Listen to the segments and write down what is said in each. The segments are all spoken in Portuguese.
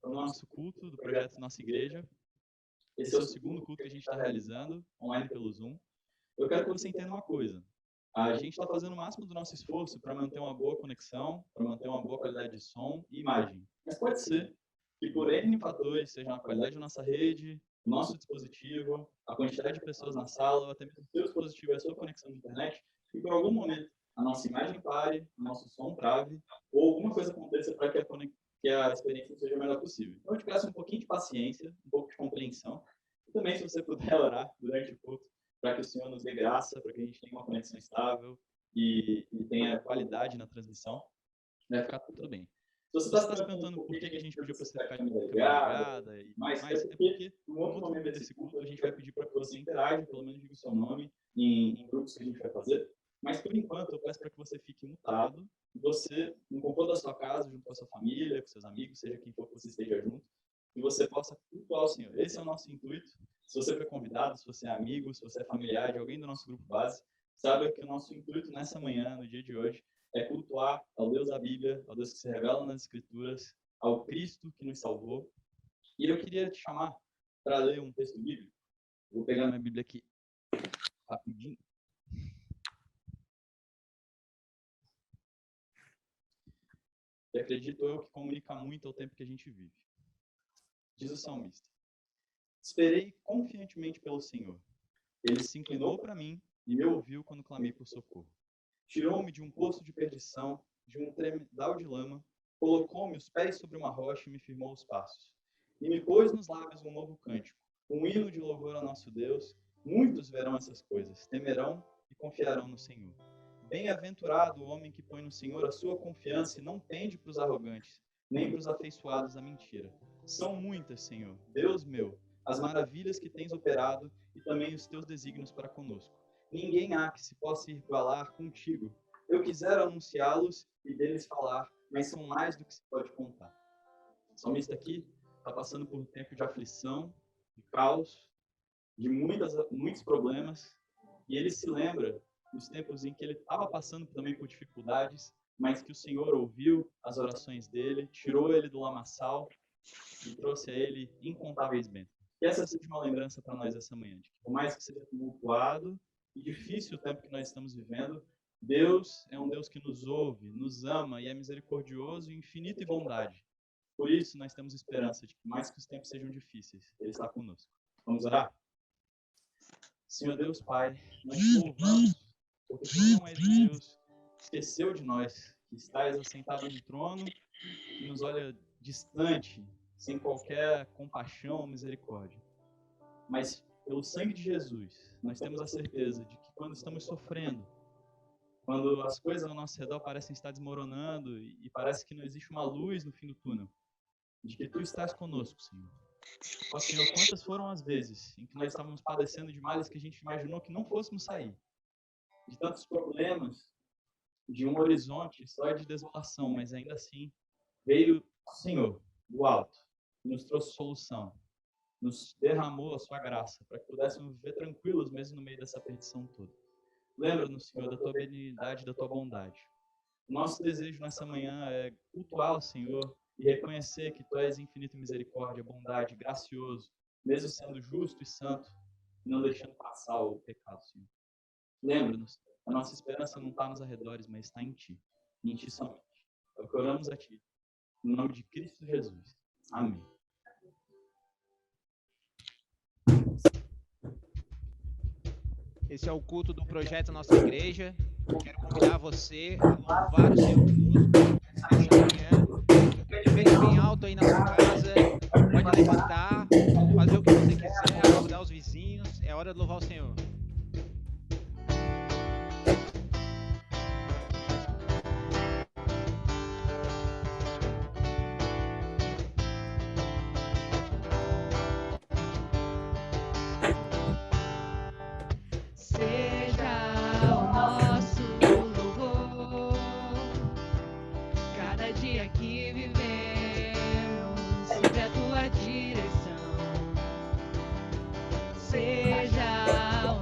para o nosso culto do projeto Nossa Igreja. Esse é o segundo culto que a gente está realizando, online pelo Zoom. Eu quero que você entenda uma coisa. A gente está fazendo o máximo do nosso esforço para manter uma boa conexão, para manter uma boa qualidade de som e imagem. Mas pode ser que por N fatores, seja a qualidade da nossa rede, o nosso dispositivo, a quantidade de pessoas na sala, ou até mesmo o seu dispositivo e a sua conexão de internet, que por algum momento a nossa imagem pare, o nosso som trave, ou alguma coisa aconteça para que a experiência seja a melhor possível. Então, eu te peço um pouquinho de paciência, um pouco de compreensão, e também, se você puder orar durante o culto, para que o Senhor nos dê graça, para que a gente tenha uma conexão estável e tenha qualidade na transmissão, vai ficar tudo bem. Se você está se perguntando por que a gente pediu para você ficar de câmera ligada e mais, é porque no outro momento desse culto a gente vai pedir para que você interaja, pelo menos diga o seu nome em grupos que a gente vai fazer. Mas, por enquanto, eu peço para que você fique mutado e você, no conforto da sua casa, junto com a sua família, com seus amigos, seja quem for que você esteja junto, que você possa cultuar o Senhor. Esse é o nosso intuito. Se você foi convidado, se você é amigo, se você é familiar de alguém do nosso grupo base, saiba que o nosso intuito nessa manhã, no dia de hoje, é cultuar ao Deus da Bíblia, ao Deus que se revela nas Escrituras, ao Cristo que nos salvou. E eu queria te chamar para ler um texto bíblico. Vou pegar minha Bíblia aqui rapidinho. E acredito eu que comunica muito ao tempo que a gente vive. Diz o salmista: esperei confiantemente pelo Senhor. Ele se inclinou para mim e me ouviu quando clamei por socorro. Tirou-me de um poço de perdição, de um tremedal de lama, colocou-me os pés sobre uma rocha e me firmou os passos. E me pôs nos lábios um novo cântico, um hino de louvor ao nosso Deus. Muitos verão essas coisas, temerão e confiarão no Senhor. Bem-aventurado o homem que põe no Senhor a sua confiança e não pende para os arrogantes, nem para os afeiçoados à mentira. São muitas, Senhor, Deus meu, as maravilhas que tens operado e também os teus desígnios para conosco. Ninguém há que se possa igualar contigo. Eu quisera anunciá-los e deles falar, mas são mais do que se pode contar. O salmista aqui está passando por um tempo de aflição, de caos, de muitos problemas, e ele se lembra dos tempos em que ele estava passando também por dificuldades, mas que o Senhor ouviu as orações dele, tirou ele do lamaçal e trouxe a ele incontáveis bênçãos. Que essa seja uma lembrança para nós essa manhã, de que por mais que seja tumultuado e difícil o tempo que nós estamos vivendo, Deus é um Deus que nos ouve, nos ama e é misericordioso e infinito em bondade. Por isso, nós temos esperança de que, mais que os tempos sejam difíceis, Ele está conosco. Vamos orar? Senhor Deus Pai, nós te louvamos, porque Tu não és um Deus que esqueceu de nós, que estás assentado no trono, que nos olha distante, sem qualquer compaixão ou misericórdia. Mas, pelo sangue de Jesus, nós temos a certeza de que quando estamos sofrendo, quando as coisas ao nosso redor parecem estar desmoronando e parece que não existe uma luz no fim do túnel, de que Tu estás conosco, Senhor. Ó Senhor, quantas foram as vezes em que nós estávamos padecendo de males que a gente imaginou que não fôssemos sair, de tantos problemas, de um horizonte só de desolação, mas ainda assim veio o Senhor do alto, nos trouxe solução, nos derramou a Sua graça para que pudéssemos viver tranquilos mesmo no meio dessa perdição toda. Lembra-nos, Senhor, da Tua benignidade e da Tua bondade. O nosso desejo nessa manhã é cultuar o Senhor e reconhecer que Tu és infinita misericórdia, bondade, gracioso, mesmo sendo justo e santo, e não deixando passar o pecado, Senhor. Lembra-nos, a nossa esperança não está nos arredores, mas está em Ti, e em Ti somente. É o que oramos a Ti, no nome de Cristo Jesus. Amém. Esse é o culto do projeto Nossa Igreja. Quero convidar você a louvar o Senhor conosco nessa manhã. Bem alto aí na sua casa. Pode levantar, fazer o que você quiser, acordar os vizinhos. É hora de louvar o Senhor. Seja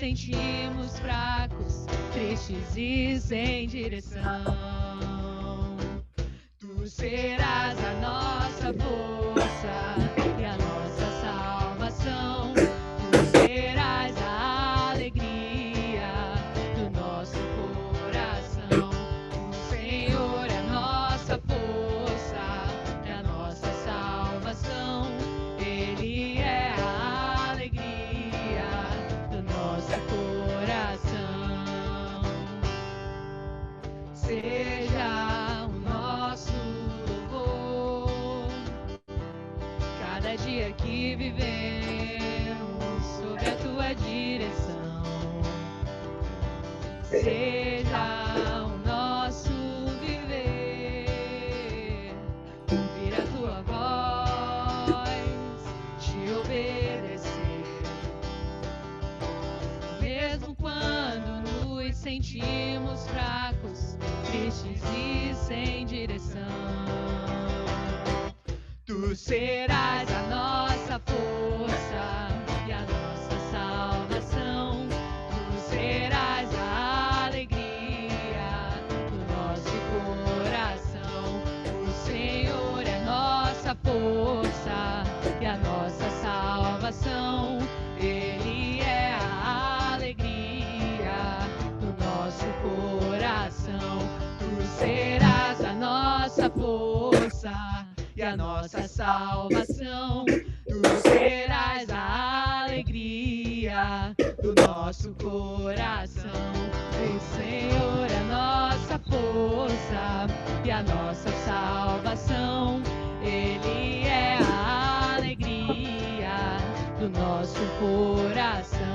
sentimos fracos, tristes e sem direção. Tu serás a nossa força e a nossa salvação. Tu serás a alegria do nosso coração. O Senhor é a nossa força, é a nossa salvação. Ele é a alegria do nosso coração. Seja o nosso louvor cada dia que vivemos sob a tua direção. Seja o nosso viver, ouvir a tua voz, te obedecer. Mesmo quando nos sentimos fracos, tristes e sem direção. Tu serás a nossa força e a nossa salvação. Tu serás a alegria do nosso coração. O Senhor é nossa força e a nossa salvação. Ele é a alegria do nosso coração. Tu serás a nossa força e a nossa salvação. Tu serás a alegria do nosso coração. O Senhor é a nossa força e a nossa salvação. Ele é a alegria do nosso coração.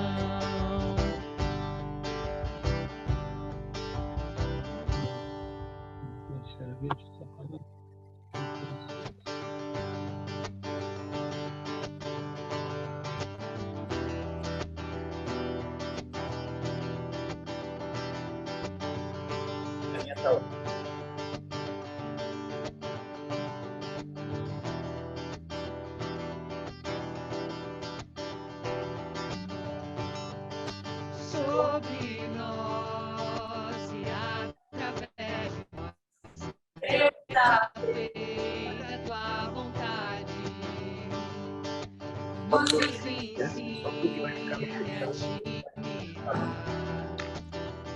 Sobre nós e através de nós, seja feita a tua vontade. Nos ensine a te imitar.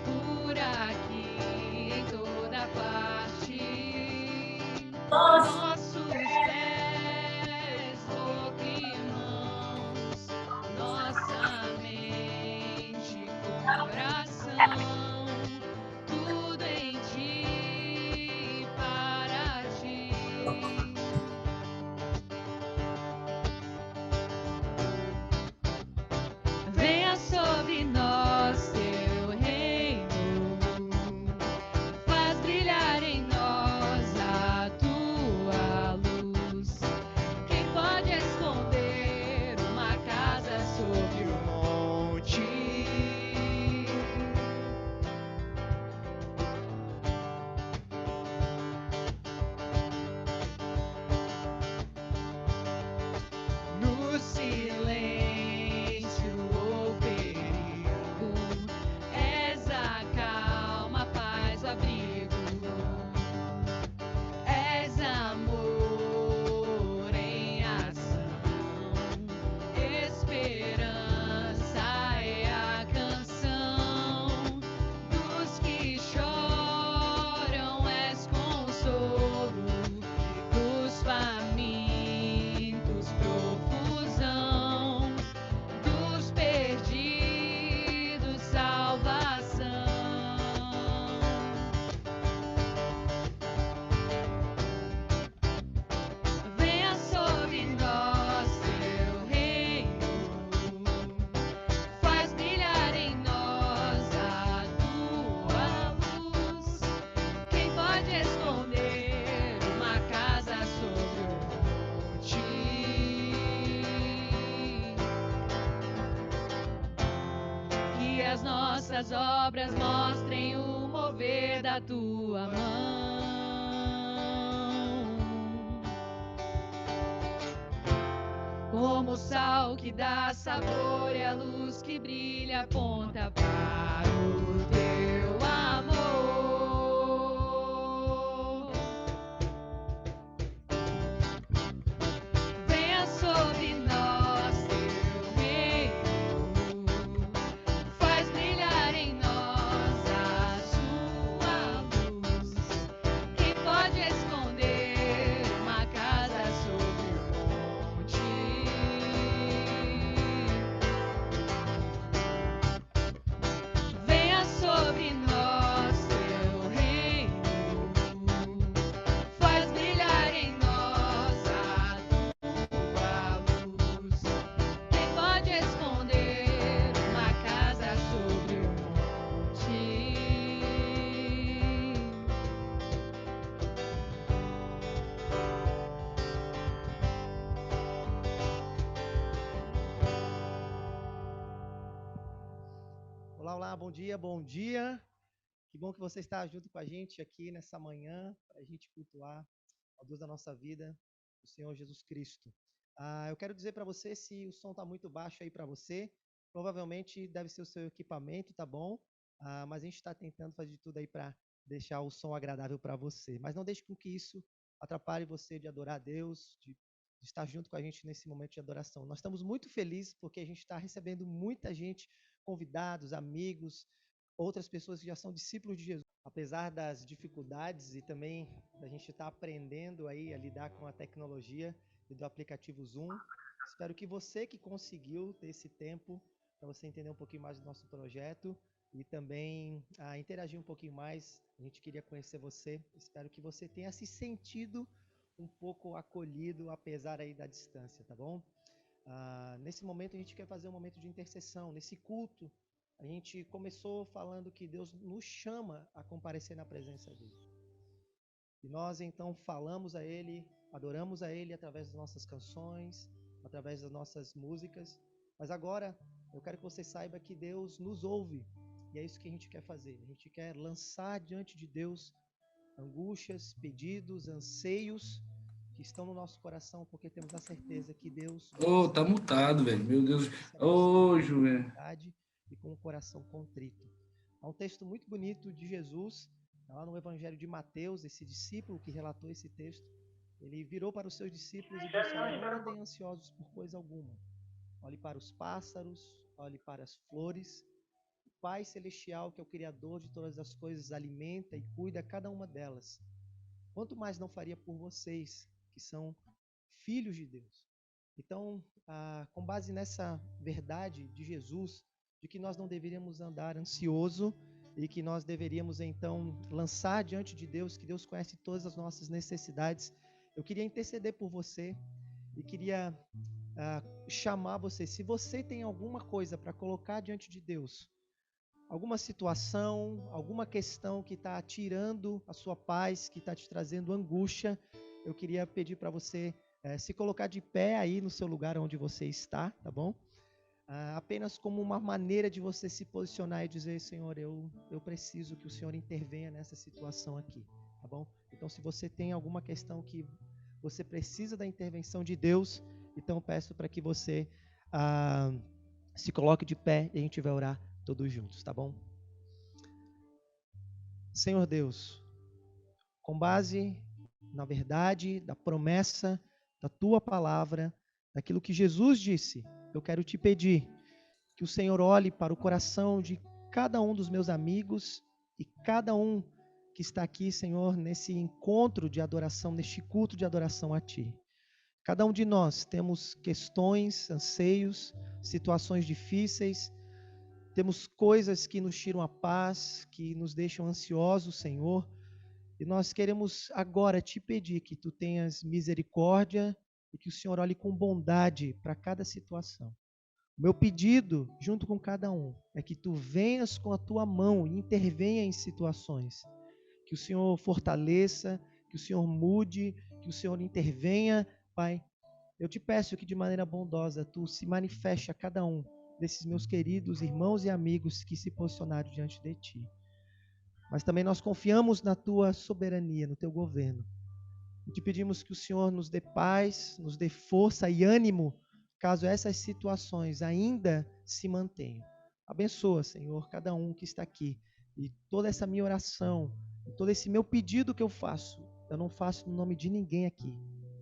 Por aqui, em toda parte, nossos pés, boca e mãos, nossa mente, coração, tudo em ti, para ti. Venha sobre nós teu reino, faz brilhar em nós a tua luz. Quem pode esconder uma casa sobre o monte? No silêncio ou perigo, és a calma, paz, o abrigo. És amor em ação, esperança é a canção. Dos que choram és consolo, dos famintos profusão, dos perdidos salvação. Venha sobre nós teu reino, faz brilhar em nós a tua luz. Quem pode esconder uma casa sobre o monte? Que as nossas obras mostrem o mover da tua mão. como o sal que dá sabor e a luz que brilha aponta para o teu amor. Venha sobre nós teu reino, faz brilhar em nós a sua luz. Quem pode esconder uma casa sobre o monte? Venha sobre nós teu reino, faz brilhar em nós a tua luz. Quem pode esconder uma casa sobre o monte? Olá, olá, bom dia, bom dia. Que bom que você está junto com a gente aqui nessa manhã, para a gente cultuar ao Deus da nossa vida, o Senhor Jesus Cristo. Eu quero dizer para você, se o som está muito baixo aí para você, provavelmente deve ser o seu equipamento, tá bom? Mas a gente está tentando fazer de tudo aí para deixar o som agradável para você. Mas não deixe com que isso atrapalhe você de adorar a Deus, de estar junto com a gente nesse momento de adoração. Nós estamos muito felizes porque a gente está recebendo muita gente, convidados, amigos, outras pessoas que já são discípulos de Jesus. Apesar das dificuldades e também da gente estar aprendendo aí a lidar com a tecnologia e do aplicativo Zoom, espero que você que conseguiu ter esse tempo para você entender um pouquinho mais do nosso projeto e também interagir um pouquinho mais. A gente queria conhecer você. Espero que você tenha se sentido um pouco acolhido, apesar aí da distância, tá bom? Nesse momento a gente quer fazer um momento de intercessão. Nesse culto, a gente começou falando que Deus nos chama a comparecer na presença dele. E nós então falamos a Ele, adoramos a Ele através das nossas canções, através das nossas músicas. Mas agora eu quero que você saiba que Deus nos ouve. E é isso que a gente quer fazer. A gente quer lançar diante de Deus angústias, pedidos, anseios que estão no nosso coração, porque temos a certeza que Deus Ô, tá mutado, velho. Meu Deus. Ô, Joel. e com o coração contrito. Há um texto muito bonito de Jesus, lá no Evangelho de Mateus, esse discípulo que relatou esse texto, ele virou para os seus discípulos e disse: olha, não andem ansiosos por coisa alguma. Olhe para os pássaros, olhe para as flores. O Pai Celestial, que é o Criador de todas as coisas, alimenta e cuida cada uma delas. Quanto mais não faria por vocês, que são filhos de Deus. Então, com base nessa verdade de Jesus, de que nós não deveríamos andar ansioso e que nós deveríamos então lançar diante de Deus, que Deus conhece todas as nossas necessidades, eu queria interceder por você e queria chamar você. Se você tem alguma coisa para colocar diante de Deus, alguma situação, alguma questão que está tirando a sua paz, que está te trazendo angústia, eu queria pedir para você se colocar de pé aí no seu lugar onde você está, tá bom? Apenas como uma maneira de você se posicionar e dizer: Senhor, eu preciso que o Senhor intervenha nessa situação aqui, tá bom? Então, se você tem alguma questão que você precisa da intervenção de Deus, então peço para que você se coloque de pé e a gente vai orar todos juntos, tá bom? Senhor Deus, com base na verdade, da promessa, da tua palavra, daquilo que Jesus disse, eu quero te pedir que o Senhor olhe para o coração de cada um dos meus amigos e cada um que está aqui, Senhor, nesse encontro de adoração, neste culto de adoração a Ti. Cada um de nós temos questões, anseios, situações difíceis, temos coisas que nos tiram a paz, que nos deixam ansiosos, Senhor. E nós queremos agora te pedir que tu tenhas misericórdia e que o Senhor olhe com bondade para cada situação. O meu pedido, junto com cada um, é que tu venhas com a tua mão e intervenha em situações. Que o Senhor fortaleça, que o Senhor mude, que o Senhor intervenha, Pai. Eu te peço que de maneira bondosa tu se manifeste a cada um desses meus queridos irmãos e amigos que se posicionaram diante de ti. Mas também nós confiamos na tua soberania, no teu governo. E te pedimos que o Senhor nos dê paz, nos dê força e ânimo caso essas situações ainda se mantenham. Abençoa, Senhor, cada um que está aqui. E toda essa minha oração, todo esse meu pedido que eu não faço no nome de ninguém aqui,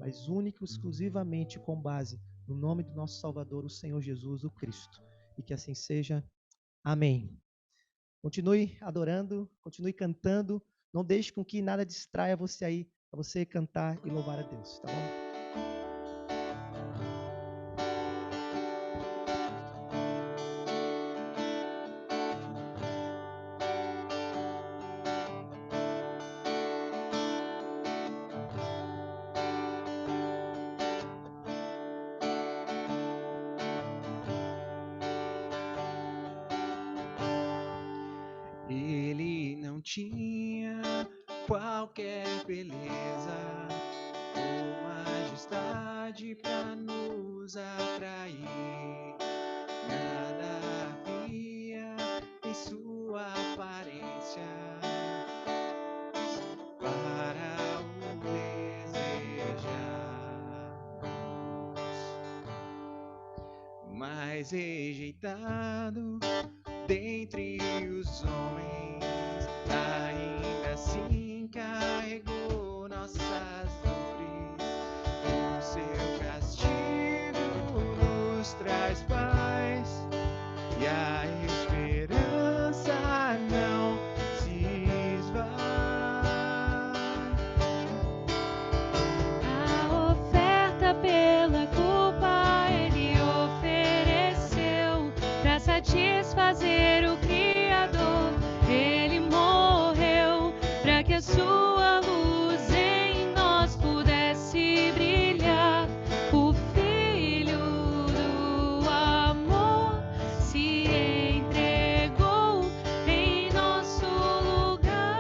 mas único e exclusivamente com base no nome do nosso Salvador, o Senhor Jesus, o Cristo. E que assim seja. Amém. Continue adorando, continue cantando. Não deixe com que nada distraia você aí, para você cantar e louvar a Deus, tá bom? Ele não tinha qualquer beleza ou majestade para nos atrair. Nada havia em sua aparência para o desejar, mas rejeitado dentre os homens, ainda assim carregou nossas dores. O seu castigo nos traz paz e a esperança não se esvai. A oferta pela culpa ele ofereceu para satisfazer o Criador. Ele morreu para que a sua luz em nós pudesse brilhar. O Filho do amor se entregou em nosso lugar.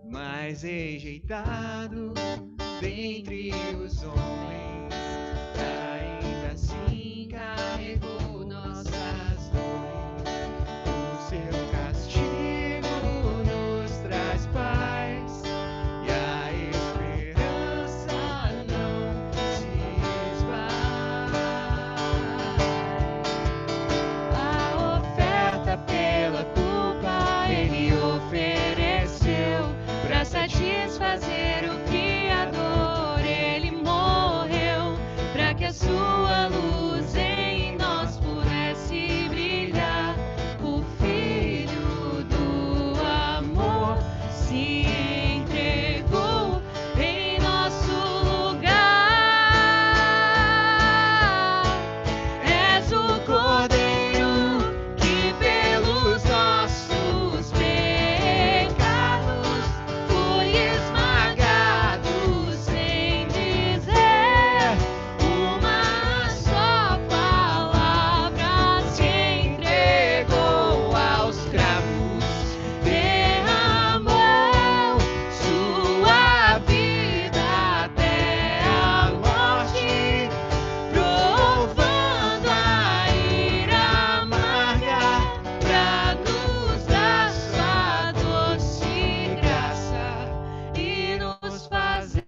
Mas rejeitado dentre os homens, ainda assim carregou nossas dores. O seu castigo nos traz paz e a esperança não se esvai. A oferta pela culpa ele ofereceu para satisfazer o Criador. Ele morreu para que a sua luz em nós pudesse brilhar. O Filho do amor se entregou em nosso lugar. És o Cordeiro que pelos nossos pecados foi esmagado, sem dizer uma só palavra, se entregou aos cravos, derramou sua vida até a morte, provando a ira amarga pra nos dar sua doce graça e nos fazer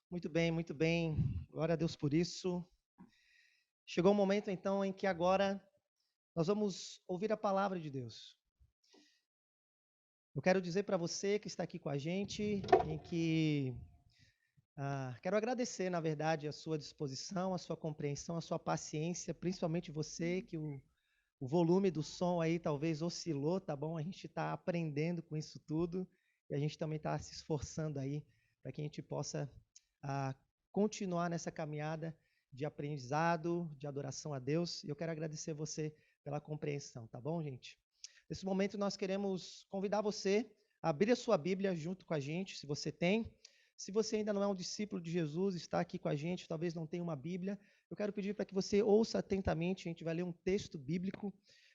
Muito bem, muito bem. Glória a Deus por isso. Chegou o momento, então, em que agora nós vamos ouvir a palavra de Deus. Eu quero dizer para você que está aqui com a gente, em que quero agradecer, na verdade, a sua disposição, a sua compreensão, a sua paciência, principalmente você que o O volume do som aí talvez oscilou, tá bom? A gente está aprendendo com isso tudo e a gente também está se esforçando aí para que a gente possa continuar nessa caminhada de aprendizado, de adoração a Deus. E eu quero agradecer você pela compreensão, tá bom, gente? Nesse momento nós queremos convidar você a abrir a sua Bíblia junto com a gente, se você tem. Se você ainda não é um discípulo de Jesus, está aqui com a gente, talvez não tenha uma Bíblia, eu quero pedir para que você ouça atentamente, a gente vai ler um texto bíblico.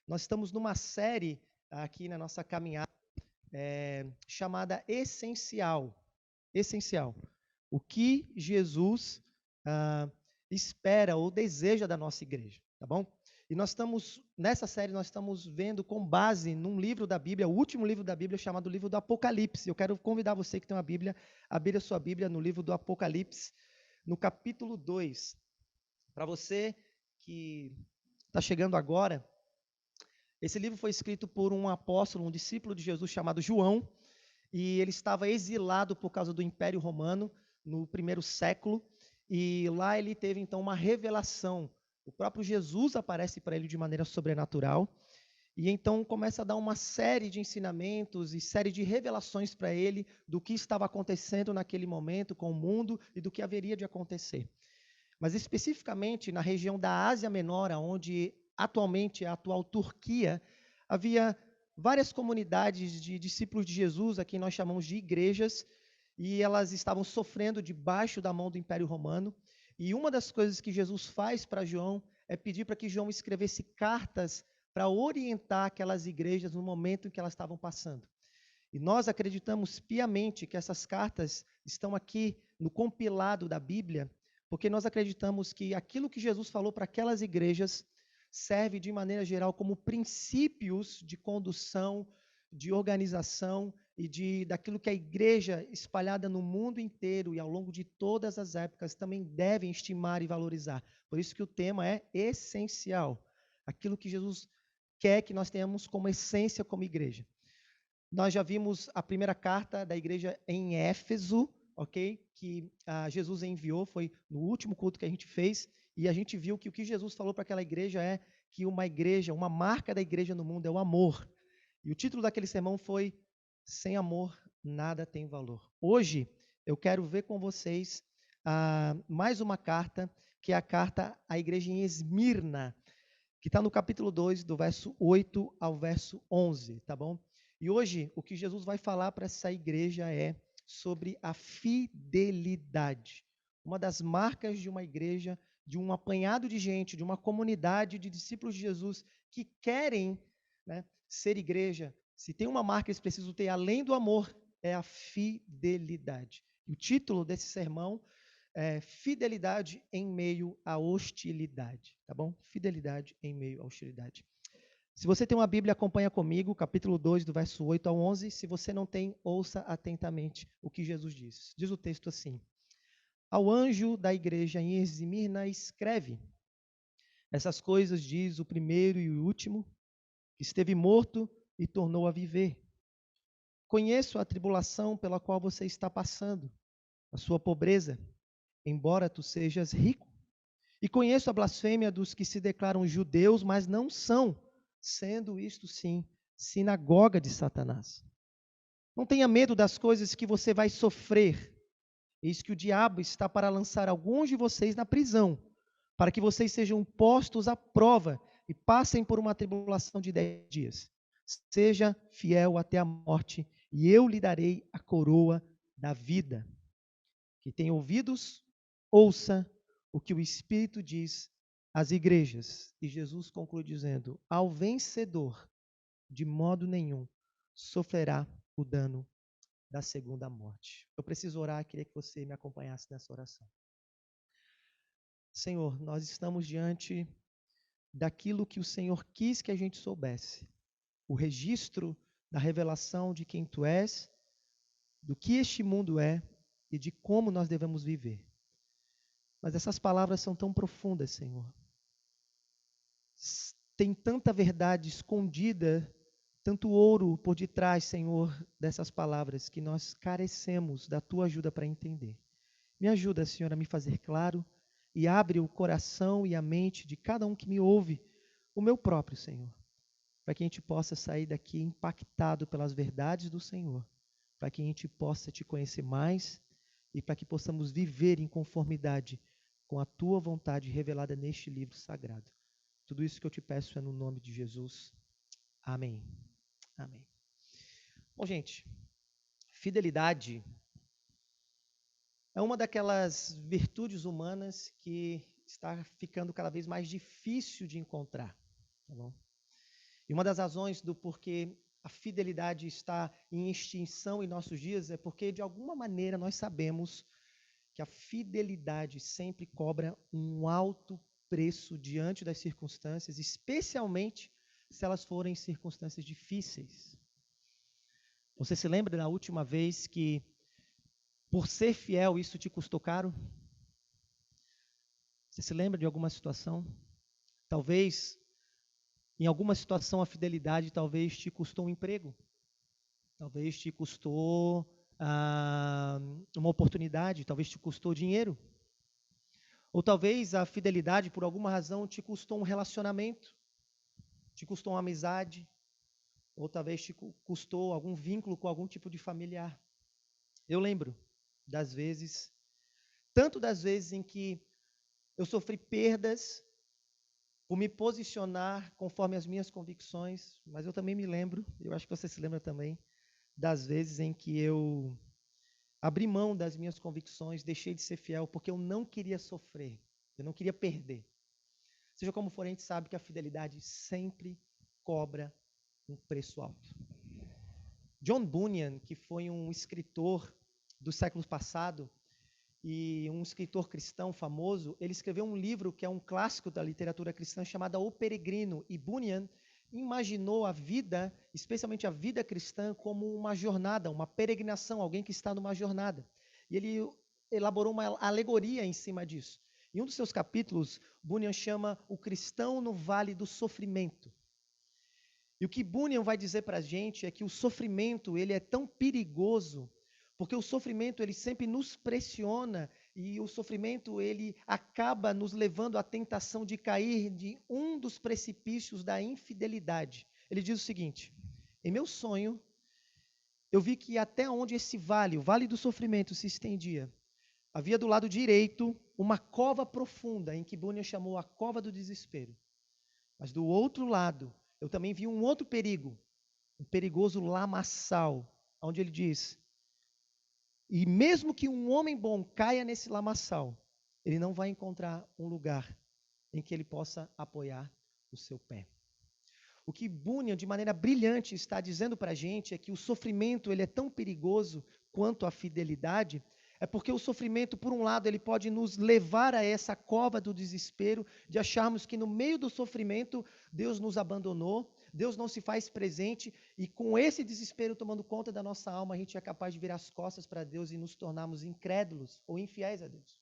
Nós estamos numa série aqui na nossa caminhada chamada Essencial. Essencial. O que Jesus espera ou deseja da nossa igreja, tá bom? E nessa série, nós estamos vendo com base num livro da Bíblia, o último livro da Bíblia, chamado livro do Apocalipse. Eu quero convidar você que tem uma Bíblia, a abrir a sua Bíblia no livro do Apocalipse, no capítulo 2. Para você que está chegando agora, esse livro foi escrito por um apóstolo, um discípulo de Jesus chamado João, e ele estava exilado por causa do Império Romano no primeiro século, e lá ele teve então uma revelação. O próprio Jesus aparece para ele de maneira sobrenatural, e então começa a dar uma série de ensinamentos e série de revelações para ele do que estava acontecendo naquele momento com o mundo e do que haveria de acontecer. Mas especificamente na região da Ásia Menor, onde atualmente é a atual Turquia, havia várias comunidades de discípulos de Jesus, a quem nós chamamos de igrejas, e elas estavam sofrendo debaixo da mão do Império Romano. E uma das coisas que Jesus faz para João é pedir para que João escrevesse cartas para orientar aquelas igrejas no momento em que elas estavam passando. E nós acreditamos piamente que essas cartas estão aqui no compilado da Bíblia, porque nós acreditamos que aquilo que Jesus falou para aquelas igrejas serve de maneira geral como princípios de condução, de organização e daquilo que a igreja espalhada no mundo inteiro e ao longo de todas as épocas também devem estimar e valorizar. Por isso que o tema é essencial. Aquilo que Jesus quer que nós tenhamos como essência como igreja. Nós já vimos a primeira carta da igreja em Éfeso, ok? Que Jesus enviou, foi no último culto que a gente fez, e a gente viu que o que Jesus falou para aquela igreja é que uma marca da igreja no mundo é o amor. E o título daquele sermão foi Sem amor, nada tem valor. Hoje, eu quero ver com vocês mais uma carta, que é a carta à igreja em Esmirna, que está no capítulo 2, do verso 8 ao verso 11, tá bom? E hoje, o que Jesus vai falar para essa igreja é sobre a fidelidade. Uma das marcas de uma igreja, de um apanhado de gente, de uma comunidade de discípulos de Jesus que querem, né, ser igreja. Se tem uma marca que eles precisam ter, além do amor, é a fidelidade. E o título desse sermão é Fidelidade em meio à hostilidade, tá bom? Fidelidade em meio à hostilidade. Se você tem uma Bíblia, acompanha comigo, capítulo 2, do verso 8 ao 11. Se você não tem, ouça atentamente o que Jesus diz. Diz o texto assim: Ao anjo da igreja em Esmirna escreve: Essas coisas diz o primeiro e o último, que esteve morto e tornou a viver. Conheço a tribulação pela qual você está passando, a sua pobreza, embora tu sejas rico. E conheço a blasfêmia dos que se declaram judeus, mas não são, sendo isto sim, sinagoga de Satanás. Não tenha medo das coisas que você vai sofrer. Eis que o diabo está para lançar alguns de vocês na prisão, para que vocês sejam postos à prova e passem por uma tribulação de 10 dias. Seja fiel até a morte, e eu lhe darei a coroa da vida. Quem tem ouvidos, ouça o que o Espírito diz às igrejas. E Jesus conclui dizendo: ao vencedor, de modo nenhum, sofrerá o dano da segunda morte. Eu preciso orar, queria que você me acompanhasse nessa oração. Senhor, nós estamos diante daquilo que o Senhor quis que a gente soubesse. O registro da revelação de quem Tu és, do que este mundo é e de como nós devemos viver. Mas essas palavras são tão profundas, Senhor. Tem tanta verdade escondida, tanto ouro por detrás, Senhor, dessas palavras, que nós carecemos da Tua ajuda para entender. Me ajuda, Senhor, a me fazer claro e abre o coração e a mente de cada um que me ouve, o meu próprio, Senhor, para que a gente possa sair daqui impactado pelas verdades do Senhor, para que a gente possa te conhecer mais e para que possamos viver em conformidade com a tua vontade revelada neste livro sagrado. Tudo isso que eu te peço é no nome de Jesus. Amém. Amém. Bom, gente, fidelidade é uma daquelas virtudes humanas que está ficando cada vez mais difícil de encontrar, tá bom? E uma das razões do porquê a fidelidade está em extinção em nossos dias é porque, de alguma maneira, nós sabemos que a fidelidade sempre cobra um alto preço diante das circunstâncias, especialmente se elas forem circunstâncias difíceis. Você se lembra da última vez que, por ser fiel, isso te custou caro? Você se lembra de alguma situação? Talvez, em alguma situação, a fidelidade talvez te custou um emprego. Talvez te custou uma oportunidade. Talvez te custou dinheiro. Ou talvez a fidelidade, por alguma razão, te custou um relacionamento. Te custou uma amizade. Ou talvez te custou algum vínculo com algum tipo de familiar. Eu lembro das vezes, tanto das vezes em que eu sofri perdas por me posicionar conforme as minhas convicções, mas eu também me lembro, eu acho que você se lembra também, das vezes em que eu abri mão das minhas convicções, deixei de ser fiel, porque eu não queria sofrer, eu não queria perder. Seja como for, a gente sabe que a fidelidade sempre cobra um preço alto. John Bunyan, que foi um escritor do século passado, e um escritor cristão famoso, ele escreveu um livro que é um clássico da literatura cristã chamado O Peregrino, e Bunyan imaginou a vida, especialmente a vida cristã, como uma jornada, uma peregrinação, alguém que está numa jornada. E ele elaborou uma alegoria em cima disso. Em um dos seus capítulos, Bunyan chama o cristão no vale do sofrimento. E o que Bunyan vai dizer para a gente é que o sofrimento ele é tão perigoso, porque o sofrimento ele sempre nos pressiona e o sofrimento ele acaba nos levando à tentação de cair de um dos precipícios da infidelidade. Ele diz o seguinte: em meu sonho, eu vi que até onde esse vale, o vale do sofrimento, se estendia, havia do lado direito uma cova profunda, em que Bunyan chamou a cova do desespero. Mas do outro lado, eu também vi um outro perigo, um perigoso lamaçal, onde ele diz: e mesmo que um homem bom caia nesse lamaçal, ele não vai encontrar um lugar em que ele possa apoiar o seu pé. O que Bunyan, de maneira brilhante, está dizendo para a gente é que o sofrimento ele é tão perigoso quanto a fidelidade, é porque o sofrimento, por um lado, ele pode nos levar a essa cova do desespero, de acharmos que no meio do sofrimento Deus nos abandonou, Deus não se faz presente, e com esse desespero tomando conta da nossa alma, a gente é capaz de virar as costas para Deus e nos tornarmos incrédulos ou infiéis a Deus.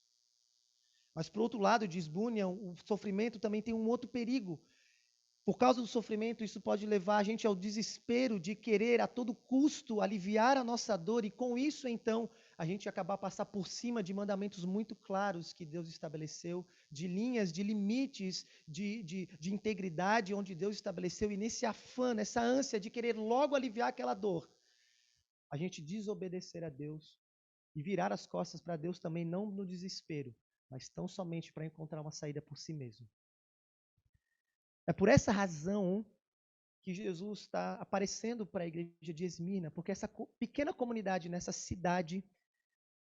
Mas, por outro lado, diz Bunyan, o sofrimento também tem um outro perigo. Por causa do sofrimento, isso pode levar a gente ao desespero de querer a todo custo aliviar a nossa dor, e com isso, então, a gente acabar passar por cima de mandamentos muito claros que Deus estabeleceu, de linhas, de limites, de integridade onde Deus estabeleceu, e nesse afã, nessa ânsia de querer logo aliviar aquela dor, a gente desobedecer a Deus e virar as costas para Deus também, não no desespero, mas tão somente para encontrar uma saída por si mesmo. É por essa razão que Jesus está aparecendo para a igreja de Esmirna, porque essa pequena comunidade nessa cidade,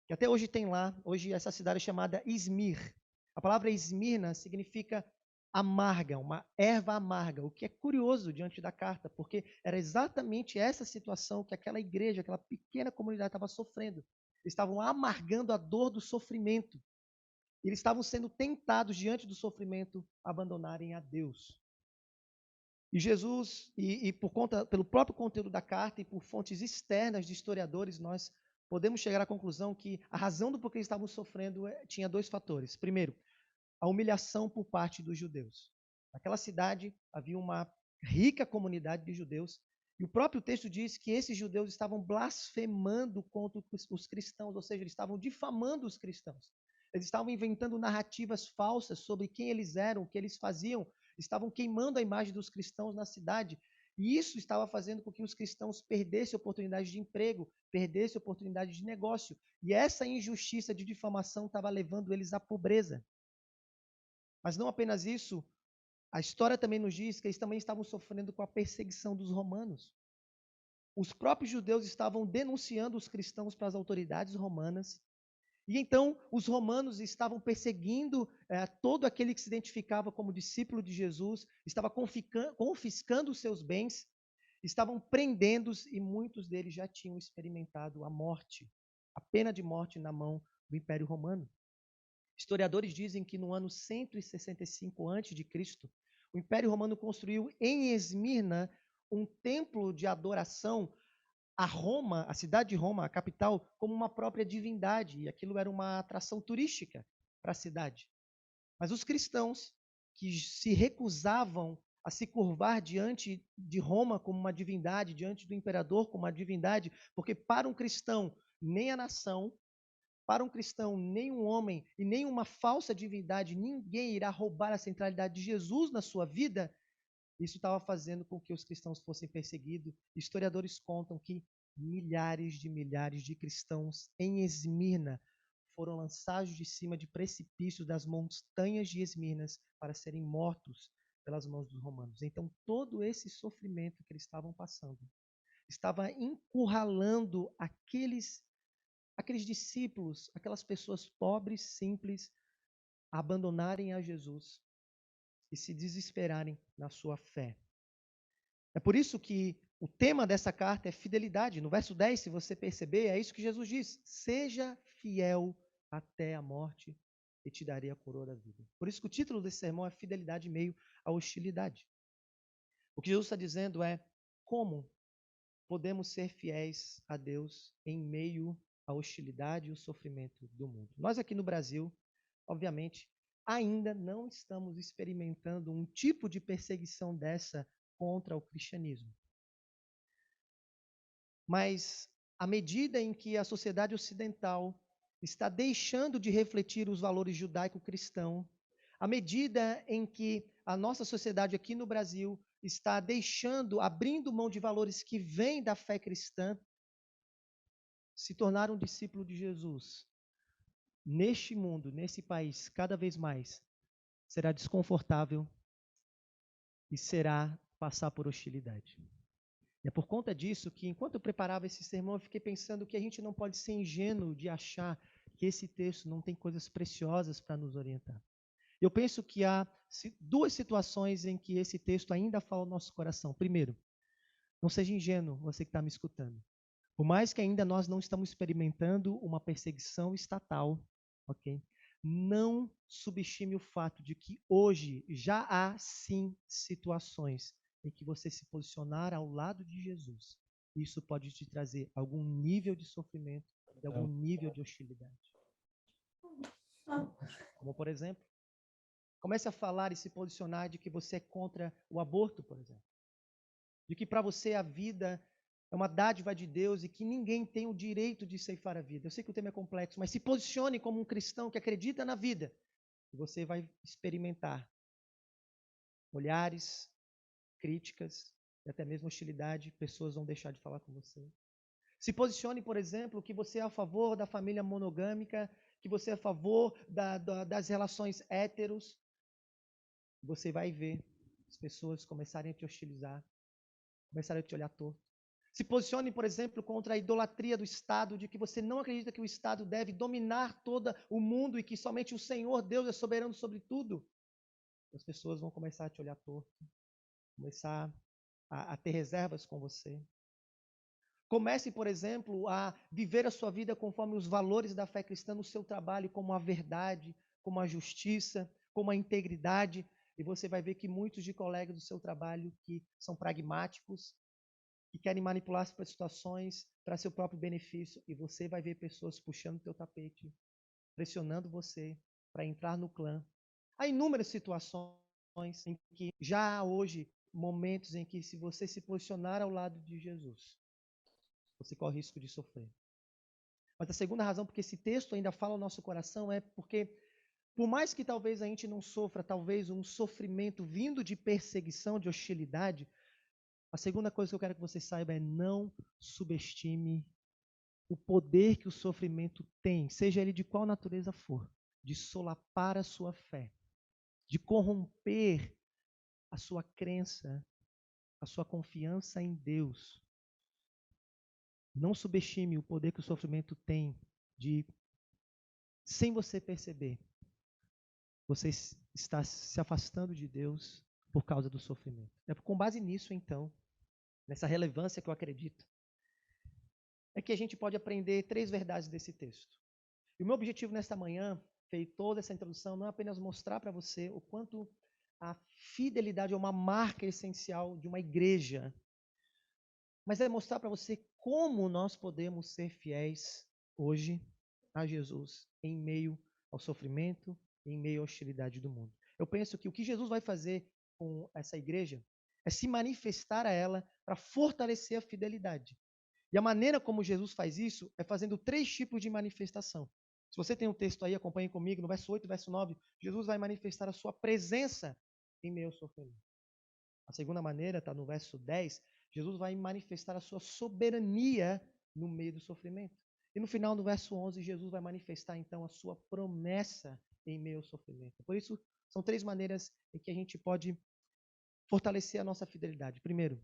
que até hoje tem lá, hoje essa cidade é chamada Izmir. A palavra Esmirna significa amarga, uma erva amarga, o que é curioso diante da carta, porque era exatamente essa situação que aquela igreja, aquela pequena comunidade estava sofrendo. Eles estavam amargando a dor do sofrimento. Eles estavam sendo tentados diante do sofrimento a abandonarem a Deus. E Jesus, pelo próprio conteúdo da carta e por fontes externas de historiadores, nós podemos chegar à conclusão que a razão do porquê eles estavam sofrendo tinha dois fatores. Primeiro, a humilhação por parte dos judeus. Naquela cidade havia uma rica comunidade de judeus, e o próprio texto diz que esses judeus estavam blasfemando contra os cristãos, ou seja, eles estavam difamando os cristãos. Eles estavam inventando narrativas falsas sobre quem eles eram, o que eles faziam, estavam queimando a imagem dos cristãos na cidade. E isso estava fazendo com que os cristãos perdessem oportunidades de emprego, perdessem oportunidades de negócio. E essa injustiça de difamação estava levando eles à pobreza. Mas não apenas isso, a história também nos diz que eles também estavam sofrendo com a perseguição dos romanos. Os próprios judeus estavam denunciando os cristãos para as autoridades romanas. E então os romanos estavam perseguindo todo aquele que se identificava como discípulo de Jesus, estava confiscando os seus bens, estavam prendendo-os e muitos deles já tinham experimentado a morte, a pena de morte na mão do Império Romano. Historiadores dizem que no ano 165 a.C., o Império Romano construiu em Esmirna um templo de adoração a Roma, a cidade de Roma, a capital, como uma própria divindade, e aquilo era uma atração turística para a cidade. Mas os cristãos que se recusavam a se curvar diante de Roma como uma divindade, diante do imperador como uma divindade, porque para um cristão nem a nação, para um cristão nem um homem e nem uma falsa divindade, ninguém irá roubar a centralidade de Jesus na sua vida. Isso estava fazendo com que os cristãos fossem perseguidos. Historiadores contam que milhares de cristãos em Esmirna foram lançados de cima de precipícios das montanhas de Esmirnas para serem mortos pelas mãos dos romanos. Então, todo esse sofrimento que eles estavam passando estava encurralando aqueles discípulos, aquelas pessoas pobres, simples, a abandonarem a Jesus e se desesperarem na sua fé. É por isso que o tema dessa carta é fidelidade. No verso 10, se você perceber, é isso que Jesus diz: seja fiel até a morte e te darei a coroa da vida. Por isso que o título desse sermão é Fidelidade em meio à hostilidade. O que Jesus está dizendo é como podemos ser fiéis a Deus em meio à hostilidade e o sofrimento do mundo. Nós aqui no Brasil, obviamente, ainda não estamos experimentando um tipo de perseguição dessa contra o cristianismo. Mas, à medida em que a sociedade ocidental está deixando de refletir os valores judaico-cristãos, à medida em que a nossa sociedade aqui no Brasil está abrindo mão de valores que vêm da fé cristã, se tornar um discípulo de Jesus neste mundo, nesse país, cada vez mais, será desconfortável e será passar por hostilidade. E é por conta disso que, enquanto eu preparava esse sermão, eu fiquei pensando que a gente não pode ser ingênuo de achar que esse texto não tem coisas preciosas para nos orientar. Eu penso que há duas situações em que esse texto ainda fala ao nosso coração. Primeiro, não seja ingênuo, você que está me escutando. Por mais que ainda nós não estamos experimentando uma perseguição estatal, ok? Não subestime o fato de que hoje já há, sim, situações em que você se posicionar ao lado de Jesus. Isso pode te trazer algum nível de sofrimento e algum nível de hostilidade. Como, por exemplo, comece a falar e se posicionar de que você é contra o aborto, por exemplo. De que para você a vida é uma dádiva de Deus e que ninguém tem o direito de ceifar a vida. Eu sei que o tema é complexo, mas se posicione como um cristão que acredita na vida. E você vai experimentar olhares, críticas e até mesmo hostilidade. Pessoas vão deixar de falar com você. Se posicione, por exemplo, que você é a favor da família monogâmica, que você é a favor das relações héteros. Você vai ver as pessoas começarem a te hostilizar, começarem a te olhar torto. Se posicione, por exemplo, contra a idolatria do Estado, de que você não acredita que o Estado deve dominar todo o mundo e que somente o Senhor, Deus, é soberano sobre tudo. As pessoas vão começar a te olhar torto, começar a ter reservas com você. Comece, por exemplo, a viver a sua vida conforme os valores da fé cristã no seu trabalho, como a verdade, como a justiça, como a integridade. E você vai ver que muitos de colegas do seu trabalho que são pragmáticos, que querem manipular as situações para seu próprio benefício. E você vai ver pessoas puxando o teu tapete, pressionando você para entrar no clã. Há inúmeras situações em que já há hoje momentos em que, se você se posicionar ao lado de Jesus, você corre risco de sofrer. Mas a segunda razão porque esse texto ainda fala ao nosso coração é porque Por mais que talvez a gente não sofra, talvez um sofrimento vindo de perseguição, de hostilidade, a segunda coisa que eu quero que você saiba é não subestime o poder que o sofrimento tem, seja ele de qual natureza for, de solapar a sua fé, de corromper a sua crença, a sua confiança em Deus. Não subestime o poder que o sofrimento tem de, sem você perceber, você está se afastando de Deus por causa do sofrimento. É com base nisso, então, nessa relevância que eu acredito, é que a gente pode aprender 3 verdades desse texto. E o meu objetivo nesta manhã, feito toda essa introdução, não é apenas mostrar para você o quanto a fidelidade é uma marca essencial de uma igreja, mas é mostrar para você como nós podemos ser fiéis hoje a Jesus em meio ao sofrimento, em meio à hostilidade do mundo. Eu penso que o que Jesus vai fazer com essa igreja é se manifestar a ela para fortalecer a fidelidade. E a maneira como Jesus faz isso é fazendo 3 tipos de manifestação. Se você tem um texto aí, acompanhe comigo, no verso 8 e verso 9, Jesus vai manifestar a sua presença em meio ao sofrimento. A segunda maneira está no verso 10, Jesus vai manifestar a sua soberania no meio do sofrimento. E no final, no verso 11, Jesus vai manifestar então a sua promessa em meio ao sofrimento. Por isso, são 3 maneiras em que a gente pode fortalecer a nossa fidelidade. Primeiro,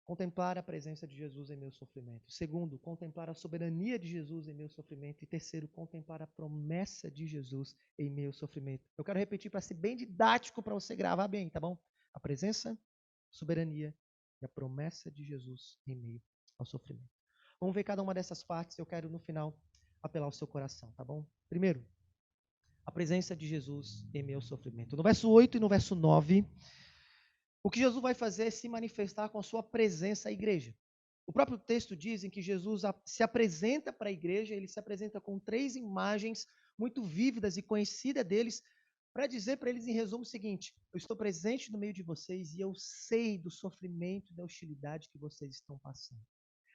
contemplar a presença de Jesus em meu sofrimento. Segundo, contemplar a soberania de Jesus em meu sofrimento. E terceiro, contemplar a promessa de Jesus em meu sofrimento. Eu quero repetir para ser bem didático, para você gravar bem, tá bom? A presença, a soberania e a promessa de Jesus em meio ao sofrimento. Vamos ver cada uma dessas partes. Eu quero, no final, apelar ao seu coração, tá bom? Primeiro, a presença de Jesus em meio ao sofrimento. No verso 8 e no verso 9... o que Jesus vai fazer é se manifestar com a sua presença à igreja. O próprio texto diz em que Jesus se apresenta para a igreja, ele se apresenta com 3 imagens muito vívidas e conhecidas deles, para dizer para eles, em resumo, o seguinte: eu estou presente no meio de vocês e eu sei do sofrimento e da hostilidade que vocês estão passando.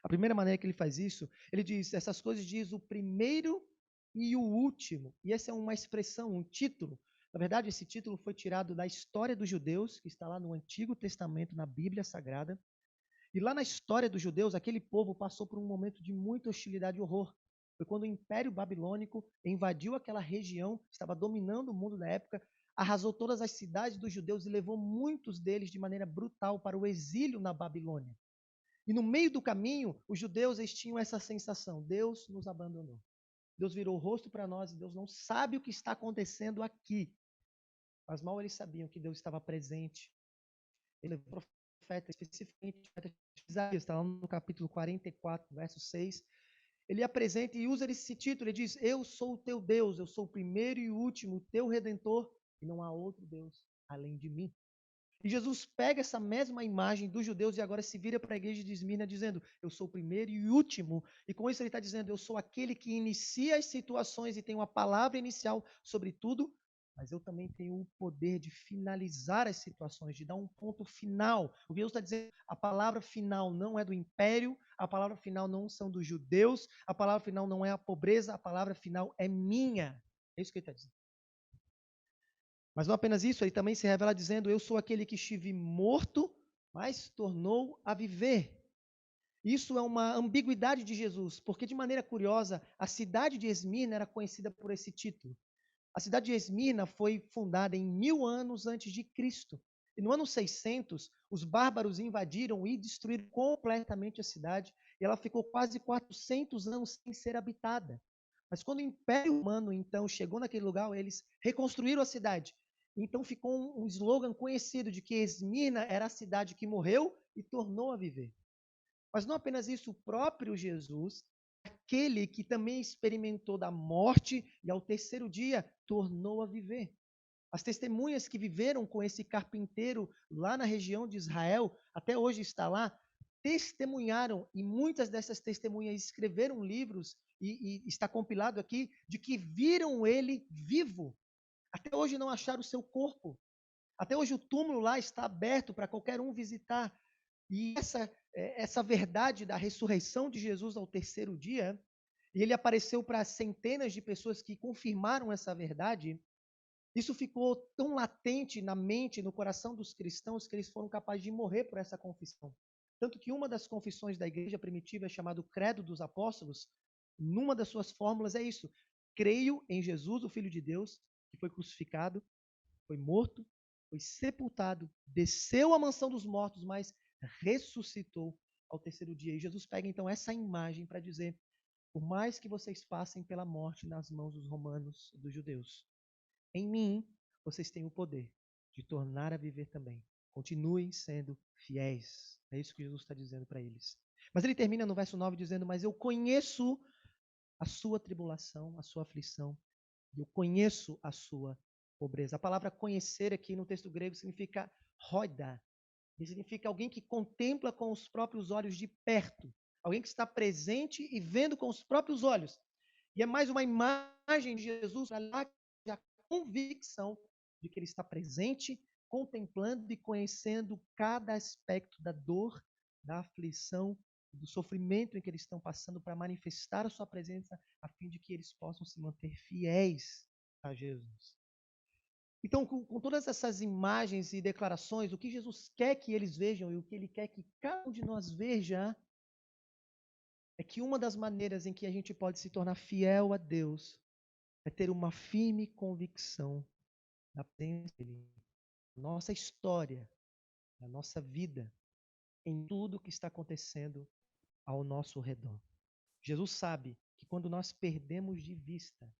A primeira maneira que ele faz isso, ele diz, essas coisas diz o primeiro e o último. E essa é uma expressão, um título. Na verdade, esse título foi tirado da história dos judeus, que está lá no Antigo Testamento, na Bíblia Sagrada. E lá na história dos judeus, aquele povo passou por um momento de muita hostilidade e horror. Foi quando o Império Babilônico invadiu aquela região, estava dominando o mundo da época, arrasou todas as cidades dos judeus e levou muitos deles de maneira brutal para o exílio na Babilônia. E no meio do caminho, os judeus eles tinham essa sensação: Deus nos abandonou. Deus virou o rosto para nós e Deus não sabe o que está acontecendo aqui. Mas mal eles sabiam que Deus estava presente. Ele levou o profeta, especificamente o profeta Isaías, está lá no capítulo 44, verso 6. Ele apresenta e usa esse título, ele diz: eu sou o teu Deus, eu sou o primeiro e o último, o teu Redentor, e não há outro Deus além de mim. E Jesus pega essa mesma imagem dos judeus e agora se vira para a igreja de Esmirna dizendo: eu sou o primeiro e o último. E com isso ele está dizendo: eu sou aquele que inicia as situações e tem uma palavra inicial sobre tudo, mas eu também tenho o poder de finalizar as situações, de dar um ponto final. O que Jesus está dizendo, a palavra final não é do império, a palavra final não são dos judeus, a palavra final não é a pobreza, a palavra final é minha. É isso que ele está dizendo. Mas não apenas isso, ele também se revela dizendo: eu sou aquele que estive morto, mas tornou a viver. Isso é uma ambiguidade de Jesus, porque de maneira curiosa, a cidade de Esmirna era conhecida por esse título. A cidade de Esmirna foi fundada em 1000 anos antes de Cristo. E no ano 600, os bárbaros invadiram e destruíram completamente a cidade, e ela ficou quase 400 anos sem ser habitada. Mas quando o Império Romano, então, chegou naquele lugar, eles reconstruíram a cidade. Então ficou um slogan conhecido de que Esmirna era a cidade que morreu e tornou a viver. Mas não apenas isso, o próprio Jesus, aquele que também experimentou da morte e ao terceiro dia tornou a viver. As testemunhas que viveram com esse carpinteiro lá na região de Israel, até hoje está lá, testemunharam, e muitas dessas testemunhas escreveram livros, e está compilado aqui, de que viram ele vivo. Até hoje não acharam o seu corpo. Até hoje o túmulo lá está aberto para qualquer um visitar. E essa verdade da ressurreição de Jesus ao terceiro dia, e ele apareceu para centenas de pessoas que confirmaram essa verdade, isso ficou tão latente na mente, no coração dos cristãos, que eles foram capazes de morrer por essa confissão. Tanto que uma das confissões da igreja primitiva é chamado Credo dos Apóstolos. Numa das suas fórmulas é isso: creio em Jesus, o Filho de Deus, que foi crucificado, foi morto, foi sepultado, desceu à mansão dos mortos, mas ressuscitou ao terceiro dia. E Jesus pega então essa imagem para dizer: por mais que vocês passem pela morte nas mãos dos romanos, dos judeus, em mim vocês têm o poder de tornar a viver também. Continuem sendo fiéis. É isso que Jesus está dizendo para eles. Mas ele termina no verso 9 dizendo: mas eu conheço a sua tribulação, a sua aflição, eu conheço a sua pobreza. A palavra conhecer aqui no texto grego significa roida, significa alguém que contempla com os próprios olhos de perto, alguém que está presente e vendo com os próprios olhos. E é mais uma imagem de Jesus para lá a convicção de que ele está presente, contemplando e conhecendo cada aspecto da dor, da aflição, do sofrimento em que eles estão passando, para manifestar a sua presença, a fim de que eles possam se manter fiéis a Jesus. Então, com todas essas imagens e declarações, o que Jesus quer que eles vejam e o que ele quer que cada um de nós veja é que uma das maneiras em que a gente pode se tornar fiel a Deus é ter uma firme convicção da presença dele, na nossa história, na nossa vida, em tudo que está acontecendo ao nosso redor. Jesus sabe que quando nós perdemos de vista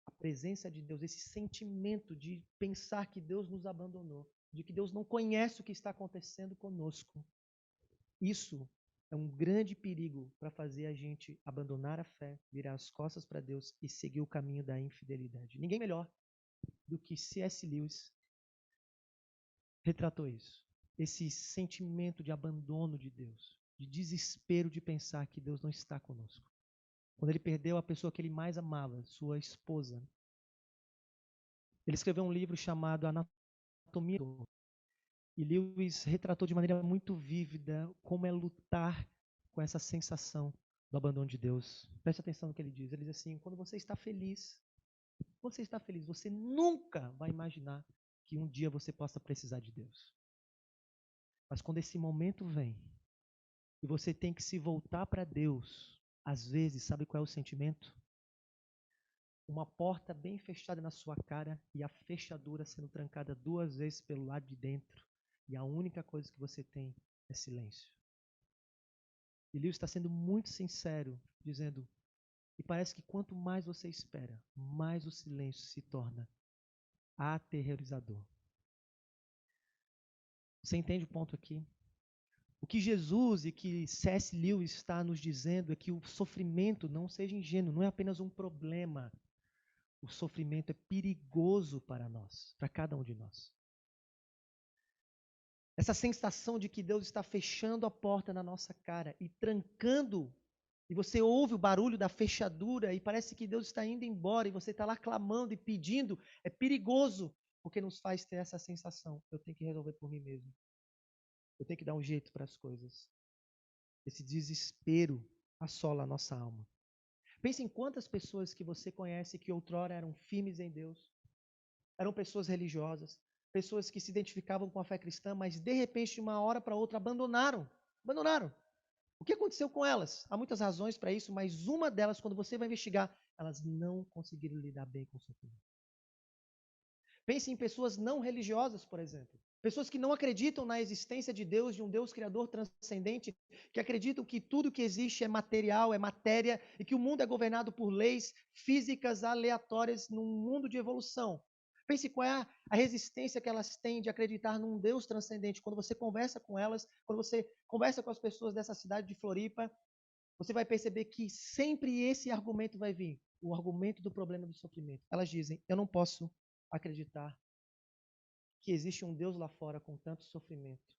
a presença de Deus, esse sentimento de pensar que Deus nos abandonou, de que Deus não conhece o que está acontecendo conosco, isso é um grande perigo para fazer a gente abandonar a fé, virar as costas para Deus e seguir o caminho da infidelidade. Ninguém melhor do que C.S. Lewis retratou isso. Esse sentimento de abandono de Deus, de desespero de pensar que Deus não está conosco. Quando ele perdeu a pessoa que ele mais amava, sua esposa, ele escreveu um livro chamado Anatomia da Dor. E Lewis retratou de maneira muito vívida como é lutar com essa sensação do abandono de Deus. Preste atenção no que ele diz. Ele diz assim: quando você está feliz, você nunca vai imaginar que um dia você possa precisar de Deus. Mas quando esse momento vem e você tem que se voltar para Deus, às vezes, sabe qual é o sentimento? Uma porta bem fechada na sua cara e a fechadura sendo trancada 2 vezes pelo lado de dentro. E a única coisa que você tem é silêncio. E Lewis está sendo muito sincero, dizendo: e parece que quanto mais você espera, mais o silêncio se torna aterrorizador. Você entende o ponto aqui? O que Jesus e que C.S. Lewis está nos dizendo é que o sofrimento, não seja ingênuo, não é apenas um problema. O sofrimento é perigoso para nós, para cada um de nós. Essa sensação de que Deus está fechando a porta na nossa cara e trancando, e você ouve o barulho da fechadura e parece que Deus está indo embora e você está lá clamando e pedindo, é perigoso, porque nos faz ter essa sensação: eu tenho que resolver por mim mesmo. Eu tenho que dar um jeito para as coisas. Esse desespero assola a nossa alma. Pense em quantas pessoas que você conhece que outrora eram firmes em Deus, eram pessoas religiosas, pessoas que se identificavam com a fé cristã, mas de repente, de uma hora para outra, abandonaram. O que aconteceu com elas? Há muitas razões para isso, mas uma delas, quando você vai investigar, elas não conseguiram lidar bem com o sofrimento. Pense em pessoas não religiosas, por exemplo. Pessoas que não acreditam na existência de Deus, de um Deus criador transcendente, que acreditam que tudo que existe é material, é matéria, e que o mundo é governado por leis físicas aleatórias num mundo de evolução. Pense qual é a resistência que elas têm de acreditar num Deus transcendente. Quando você conversa com elas, quando você conversa com as pessoas dessa cidade de Floripa, você vai perceber que sempre esse argumento vai vir, o argumento do problema do sofrimento. Elas dizem: eu não posso acreditar que existe um Deus lá fora com tanto sofrimento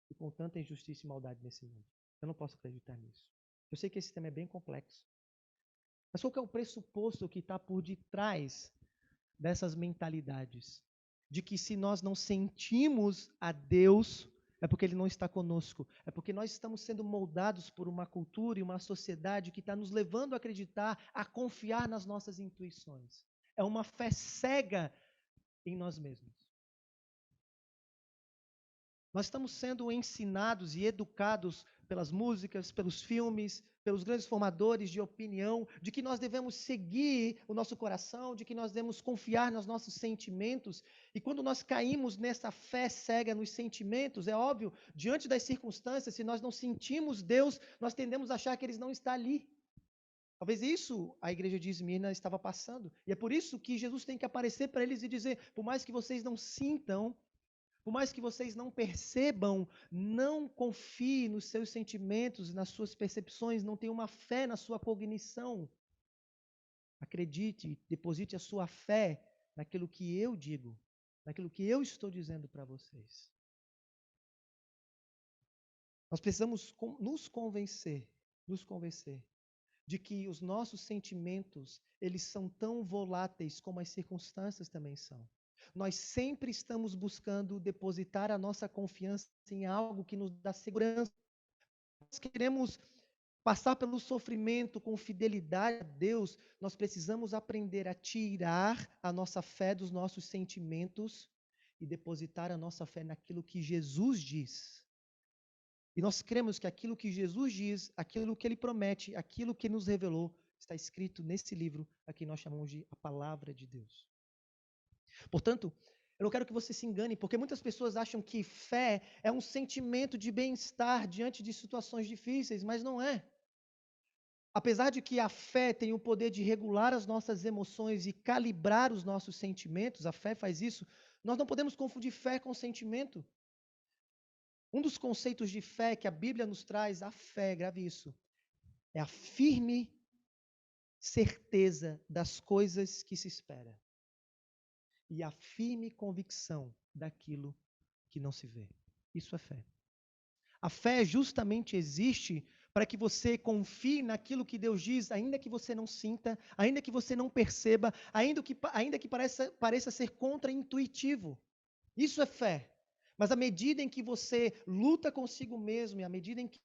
e com tanta injustiça e maldade nesse mundo. Eu não posso acreditar nisso. Eu sei que esse tema é bem complexo. Mas qual que é o pressuposto que está por detrás dessas mentalidades? De que se nós não sentimos a Deus, é porque Ele não está conosco, é porque nós estamos sendo moldados por uma cultura e uma sociedade que está nos levando a acreditar, a confiar nas nossas intuições. É uma fé cega em nós mesmos. Nós estamos sendo ensinados e educados pelas músicas, pelos filmes, pelos grandes formadores de opinião, de que nós devemos seguir o nosso coração, de que nós devemos confiar nos nossos sentimentos. E quando nós caímos nessa fé cega nos sentimentos, é óbvio, diante das circunstâncias, se nós não sentimos Deus, nós tendemos a achar que Ele não está ali. Talvez isso a igreja de Esmirna estava passando. E é por isso que Jesus tem que aparecer para eles e dizer, por mais que vocês não sintam, por mais que vocês não percebam, não confie nos seus sentimentos, nas suas percepções, não tenha uma fé na sua cognição. Acredite, deposite a sua fé naquilo que eu digo, naquilo que eu estou dizendo para vocês. Nós precisamos nos convencer de que os nossos sentimentos, eles são tão voláteis como as circunstâncias também são. Nós sempre estamos buscando depositar a nossa confiança em algo que nos dá segurança. Nós queremos passar pelo sofrimento com fidelidade a Deus, nós precisamos aprender a tirar a nossa fé dos nossos sentimentos e depositar a nossa fé naquilo que Jesus diz. E nós cremos que aquilo que Jesus diz, aquilo que Ele promete, aquilo que nos revelou, está escrito nesse livro, a que nós chamamos de a Palavra de Deus. Portanto, eu não quero que você se engane, porque muitas pessoas acham que fé é um sentimento de bem-estar diante de situações difíceis, mas não é. Apesar de que a fé tem o poder de regular as nossas emoções e calibrar os nossos sentimentos, a fé faz isso, nós não podemos confundir fé com sentimento. Um dos conceitos de fé que a Bíblia nos traz, a fé, grave isso, é a firme certeza das coisas que se espera e a firme convicção daquilo que não se vê. Isso é fé. A fé justamente existe para que você confie naquilo que Deus diz, ainda que você não sinta, ainda que você não perceba, ainda que pareça ser contraintuitivo. Isso é fé. Mas à medida em que você luta consigo mesmo, e à medida em que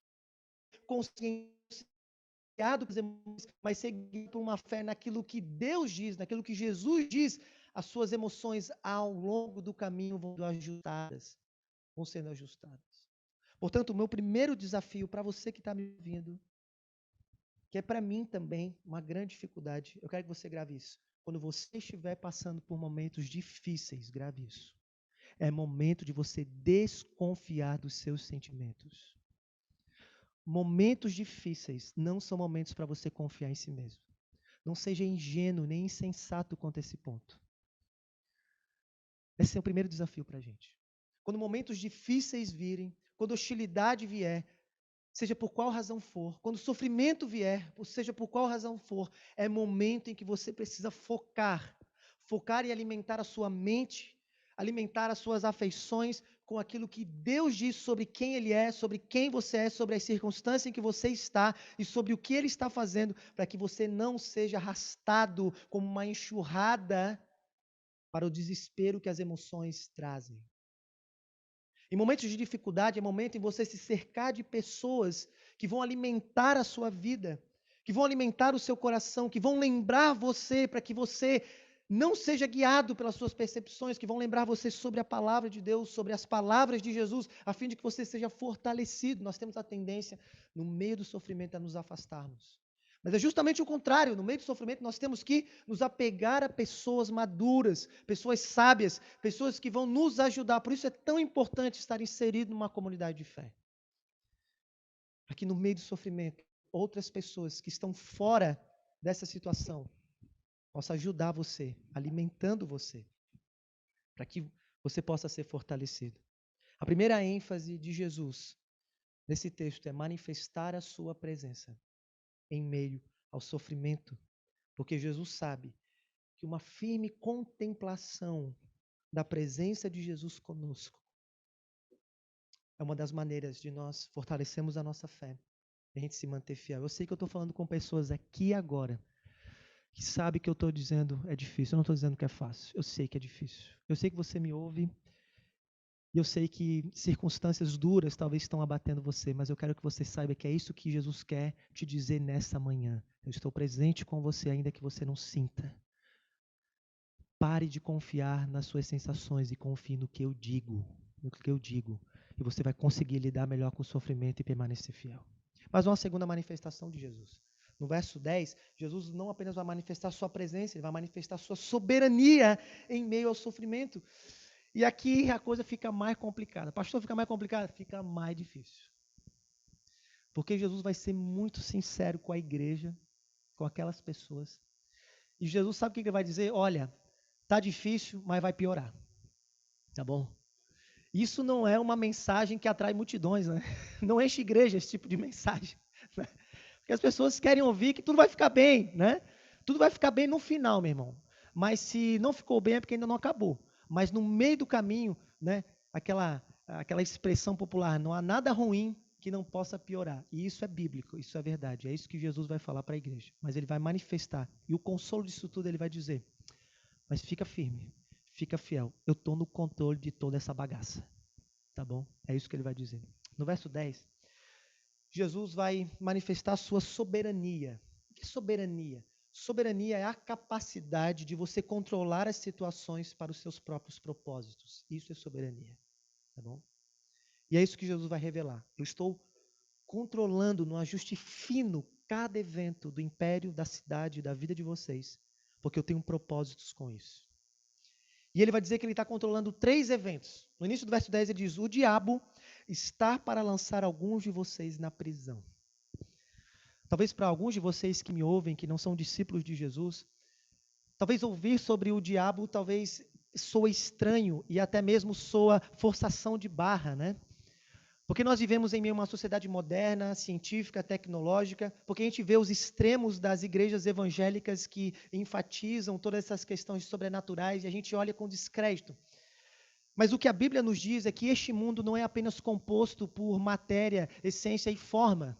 mas seguir por uma fé naquilo que Deus diz, naquilo que Jesus diz, as suas emoções ao longo do caminho vão sendo ajustadas. Portanto, o meu primeiro desafio para você que está me ouvindo, que é para mim também uma grande dificuldade, eu quero que você grave isso. Quando você estiver passando por momentos difíceis, grave isso. É momento de você desconfiar dos seus sentimentos. Momentos difíceis não são momentos para você confiar em si mesmo. Não seja ingênuo nem insensato quanto a esse ponto. Esse é o primeiro desafio para a gente. Quando momentos difíceis virem, quando hostilidade vier, seja por qual razão for, quando sofrimento vier, seja por qual razão for, é momento em que você precisa focar e alimentar a sua mente, alimentar as suas afeições com aquilo que Deus diz sobre quem Ele é, sobre quem você é, sobre as circunstâncias em que você está e sobre o que Ele está fazendo, para que você não seja arrastado como uma enxurrada para o desespero que as emoções trazem. Em momentos de dificuldade, é momento em você se cercar de pessoas que vão alimentar a sua vida, que vão alimentar o seu coração, que vão lembrar você para que você não seja guiado pelas suas percepções, que vão lembrar você sobre a palavra de Deus, sobre as palavras de Jesus, a fim de que você seja fortalecido. Nós temos a tendência, no meio do sofrimento, a nos afastarmos. Mas é justamente o contrário, no meio do sofrimento nós temos que nos apegar a pessoas maduras, pessoas sábias, pessoas que vão nos ajudar. Por isso é tão importante estar inserido numa comunidade de fé. Para que no meio do sofrimento, outras pessoas que estão fora dessa situação possam ajudar você, alimentando você, para que você possa ser fortalecido. A primeira ênfase de Jesus nesse texto é manifestar a sua presença em meio ao sofrimento, porque Jesus sabe que uma firme contemplação da presença de Jesus conosco é uma das maneiras de nós fortalecermos a nossa fé, de a gente se manter fiel. Eu sei que eu estou falando com pessoas aqui agora que sabem que eu estou dizendo é difícil. Eu não estou dizendo que é fácil. Eu sei que é difícil. Eu sei que você me ouve E eu sei que circunstâncias duras talvez estão abatendo você, mas eu quero que você saiba que é isso que Jesus quer te dizer nessa manhã. Eu estou presente com você, ainda que você não sinta. Pare de confiar nas suas sensações e confie no que eu digo. No que eu digo. E você vai conseguir lidar melhor com o sofrimento e permanecer fiel. Mas uma segunda manifestação de Jesus. No verso 10, Jesus não apenas vai manifestar sua presença, ele vai manifestar sua soberania em meio ao sofrimento. E aqui a coisa fica mais complicada. Pastor, fica mais complicada? Fica mais difícil. Porque Jesus vai ser muito sincero com a igreja, com aquelas pessoas. E Jesus sabe o que ele vai dizer? Olha, tá difícil, mas vai piorar. Tá bom? Isso não é uma mensagem que atrai multidões, né? Não enche igreja esse tipo de mensagem. Né? Porque as pessoas querem ouvir que tudo vai ficar bem, né? Tudo vai ficar bem no final, meu irmão. Mas se não ficou bem é porque ainda não acabou. Mas no meio do caminho, né? Aquela expressão popular, não há nada ruim que não possa piorar. E isso é bíblico, isso é verdade. É isso que Jesus vai falar para a igreja. Mas ele vai manifestar. E o consolo disso tudo ele vai dizer: mas fica firme, fica fiel. Eu estou no controle de toda essa bagaça. Tá bom? É isso que ele vai dizer. No verso 10, Jesus vai manifestar a sua soberania. O que é soberania? Soberania é a capacidade de você controlar as situações para os seus próprios propósitos. Isso é soberania. Tá bom? E é isso que Jesus vai revelar. Eu estou controlando no ajuste fino cada evento do império, da cidade, da vida de vocês, porque eu tenho propósitos com isso. E ele vai dizer que ele está controlando 3 eventos. No início do verso 10 ele diz: o diabo está para lançar alguns de vocês na prisão. Talvez para alguns de vocês que me ouvem, que não são discípulos de Jesus, talvez ouvir sobre o diabo talvez soa estranho e até mesmo soa forçação de barra, né? Porque nós vivemos em meio a uma sociedade moderna, científica, tecnológica, porque a gente vê os extremos das igrejas evangélicas que enfatizam todas essas questões sobrenaturais e a gente olha com descrédito. Mas o que a Bíblia nos diz é que este mundo não é apenas composto por matéria, essência e forma.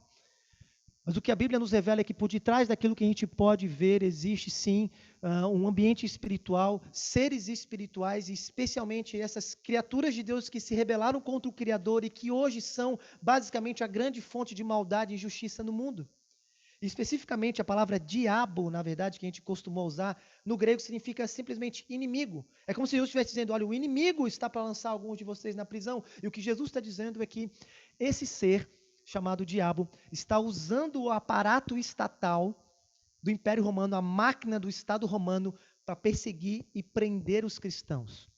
Mas o que a Bíblia nos revela é que por detrás daquilo que a gente pode ver, existe sim um ambiente espiritual, seres espirituais, e especialmente essas criaturas de Deus que se rebelaram contra o Criador e que hoje são basicamente a grande fonte de maldade e injustiça no mundo. E especificamente a palavra diabo, na verdade, que a gente costumou usar, no grego significa simplesmente inimigo. É como se Jesus estivesse dizendo: olha, o inimigo está para lançar alguns de vocês na prisão. E o que Jesus está dizendo é que esse ser chamado diabo está usando o aparato estatal do Império Romano, a máquina do Estado Romano, para perseguir e prender os cristãos.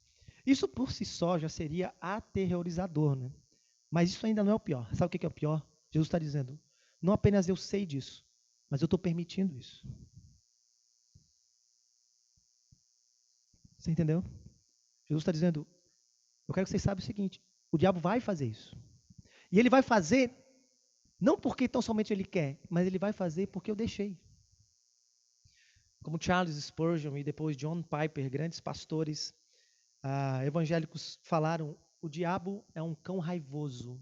Isso por si só já seria aterrorizador, né? Mas isso ainda não é o pior. Sabe o que é o pior? Jesus está dizendo: não apenas eu sei disso, mas eu estou permitindo isso. Você entendeu? Jesus está dizendo: eu quero que vocês saibam o seguinte: o diabo vai fazer isso. E ele vai fazer não porque tão somente ele quer, mas ele vai fazer porque eu deixei. Como Charles Spurgeon e depois John Piper, grandes pastores evangélicos, falaram: o diabo é um cão raivoso,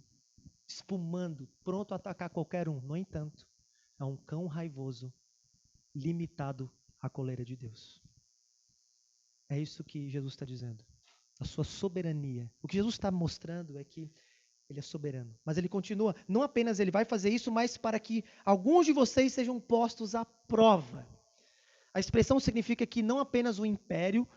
espumando, pronto a atacar qualquer um. No entanto, é um cão raivoso, limitado à coleira de Deus. É isso que Jesus está dizendo. A sua soberania. O que Jesus está mostrando é que ele é soberano. Mas ele continua, não apenas ele vai fazer isso, mas para que alguns de vocês sejam postos à prova. A expressão significa que não apenas o império,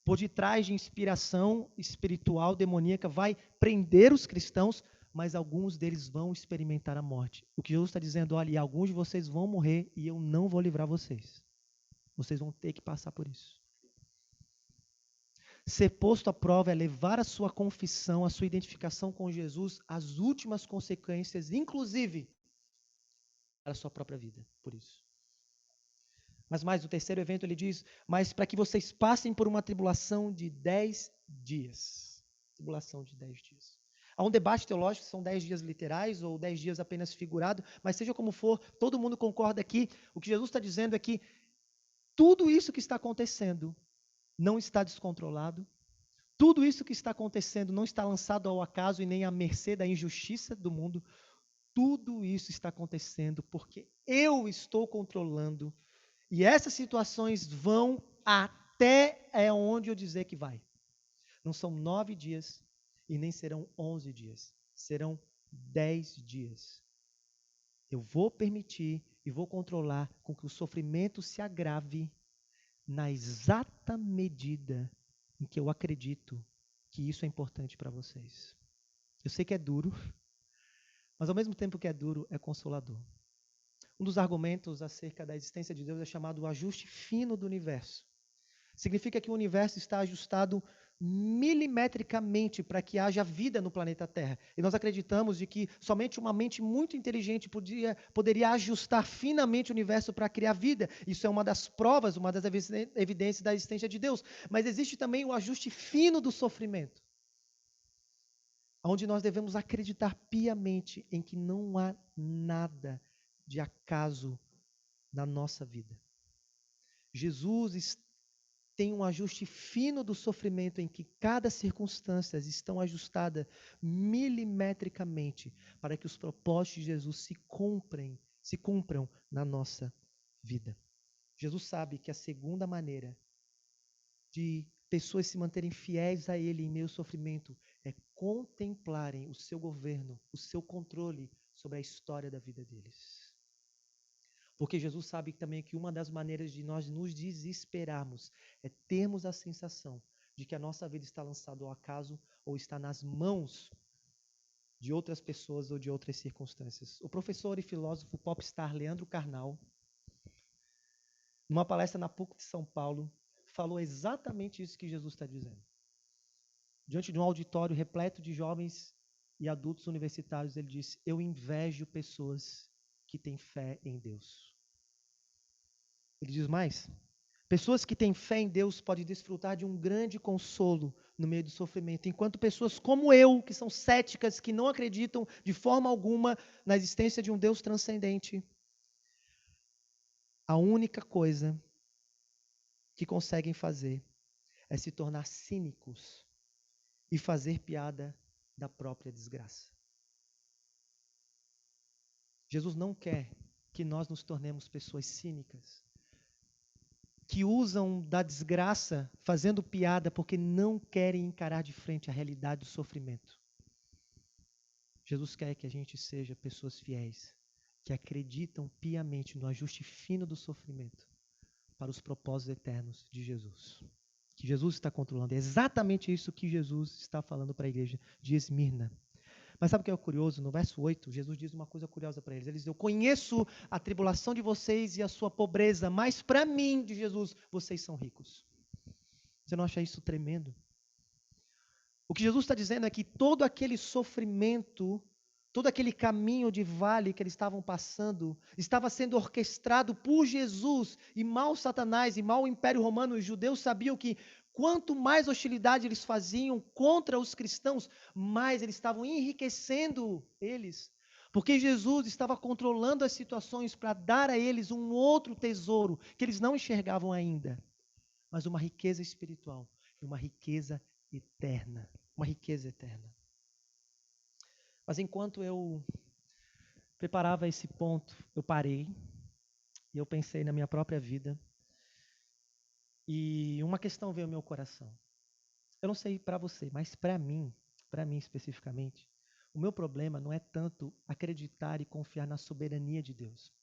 por detrás de inspiração espiritual demoníaca, vai prender os cristãos, mas alguns deles vão experimentar a morte. O que Jesus está dizendo: olha, alguns de vocês vão morrer e eu não vou livrar vocês. Vocês vão ter que passar por isso. Ser posto à prova é levar a sua confissão, a sua identificação com Jesus às últimas consequências, inclusive para a sua própria vida, por isso. Mas mais, o terceiro evento ele diz: mas para que vocês passem por uma tribulação de 10 dias. Tribulação de 10 dias. Há um debate teológico se são 10 dias literais ou 10 dias apenas figurado, mas seja como for, todo mundo concorda aqui. O que Jesus está dizendo é que tudo isso que está acontecendo não está descontrolado. Tudo isso que está acontecendo não está lançado ao acaso e nem à mercê da injustiça do mundo. Tudo isso está acontecendo porque eu estou controlando. E essas situações vão até onde eu dizer que vai. Não são 9 dias e nem serão 11 dias, serão 10 dias. Eu vou permitir e vou controlar com que o sofrimento se agrave na exata medida em que eu acredito que isso é importante para vocês. Eu sei que é duro, mas ao mesmo tempo que é duro, é consolador. Um dos argumentos acerca da existência de Deus é chamado o ajuste fino do universo. Significa que o universo está ajustado milimetricamente para que haja vida no planeta Terra. E nós acreditamos de que somente uma mente muito inteligente poderia ajustar finamente o universo para criar vida. Isso é uma das provas, uma das evidências da existência de Deus. Mas existe também o ajuste fino do sofrimento, onde nós devemos acreditar piamente em que não há nada de acaso na nossa vida. Jesus tem um ajuste fino do sofrimento em que cada circunstância estão ajustada milimetricamente para que os propósitos de Jesus se cumpram na nossa vida. Jesus sabe que a segunda maneira de pessoas se manterem fiéis a Ele em meio ao sofrimento é contemplarem o seu governo, o seu controle sobre a história da vida deles. Porque Jesus sabe também que uma das maneiras de nós nos desesperarmos é termos a sensação de que a nossa vida está lançada ao acaso ou está nas mãos de outras pessoas ou de outras circunstâncias. O professor e filósofo popstar Leandro Carnal, numa palestra na PUC de São Paulo, falou exatamente isso que Jesus está dizendo. Diante de um auditório repleto de jovens e adultos universitários, ele disse: eu invejo pessoas que têm fé em Deus. Ele diz mais: pessoas que têm fé em Deus podem desfrutar de um grande consolo no meio do sofrimento, enquanto pessoas como eu, que são céticas, que não acreditam de forma alguma na existência de um Deus transcendente, a única coisa que conseguem fazer é se tornar cínicos e fazer piada da própria desgraça. Jesus não quer que nós nos tornemos pessoas cínicas, que usam da desgraça fazendo piada porque não querem encarar de frente a realidade do sofrimento. Jesus quer que a gente seja pessoas fiéis, que acreditam piamente no ajuste fino do sofrimento para os propósitos eternos de Jesus. Que Jesus está controlando. É exatamente isso que Jesus está falando para a igreja de Esmirna. Mas sabe o que é curioso? No verso 8, Jesus diz uma coisa curiosa para eles. Ele diz: eu conheço a tribulação de vocês e a sua pobreza, mas para mim, de Jesus, vocês são ricos. Você não acha isso tremendo? O que Jesus está dizendo é que todo aquele sofrimento, todo aquele caminho de vale que eles estavam passando, estava sendo orquestrado por Jesus, e mal Satanás, e mal o Império Romano, os judeus sabiam que quanto mais hostilidade eles faziam contra os cristãos, mais eles estavam enriquecendo eles. Porque Jesus estava controlando as situações para dar a eles um outro tesouro que eles não enxergavam ainda. Mas uma riqueza espiritual e uma riqueza eterna. Uma riqueza eterna. Mas enquanto eu preparava esse ponto, eu parei e eu pensei na minha própria vida. E uma questão veio ao meu coração. Eu não sei para você, mas para mim especificamente, o meu problema não é tanto acreditar e confiar na soberania de Deus,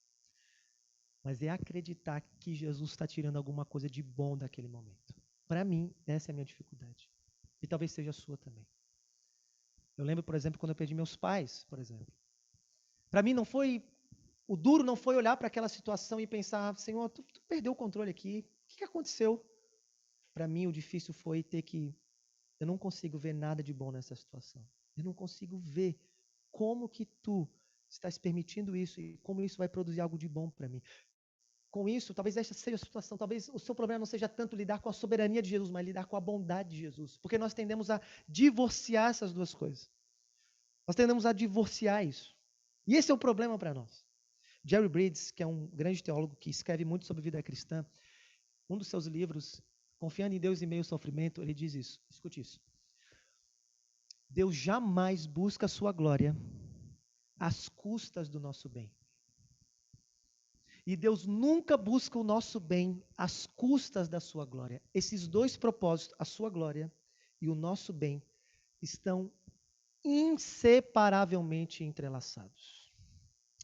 mas é acreditar que Jesus está tirando alguma coisa de bom daquele momento. Para mim, essa é a minha dificuldade. E talvez seja a sua também. Eu lembro, por exemplo, quando eu perdi meus pais, por exemplo. Para mim o duro não foi olhar para aquela situação e pensar: Senhor, tu perdeu o controle aqui, o que aconteceu? Para mim, o difícil foi eu não consigo ver nada de bom nessa situação. Eu não consigo ver como que tu estás permitindo isso e como isso vai produzir algo de bom para mim. Com isso, talvez essa seja a situação, talvez o seu problema não seja tanto lidar com a soberania de Jesus, mas lidar com a bondade de Jesus. Porque nós tendemos a divorciar essas duas coisas. Nós tendemos a divorciar isso. E esse é o problema para nós. Jerry Bridges, que é um grande teólogo que escreve muito sobre vida cristã, um dos seus livros, Confiando em Deus em Meio ao Sofrimento, ele diz isso. Escute isso. Deus jamais busca a sua glória às custas do nosso bem. E Deus nunca busca o nosso bem às custas da sua glória. Esses dois propósitos, a sua glória e o nosso bem, estão inseparavelmente entrelaçados.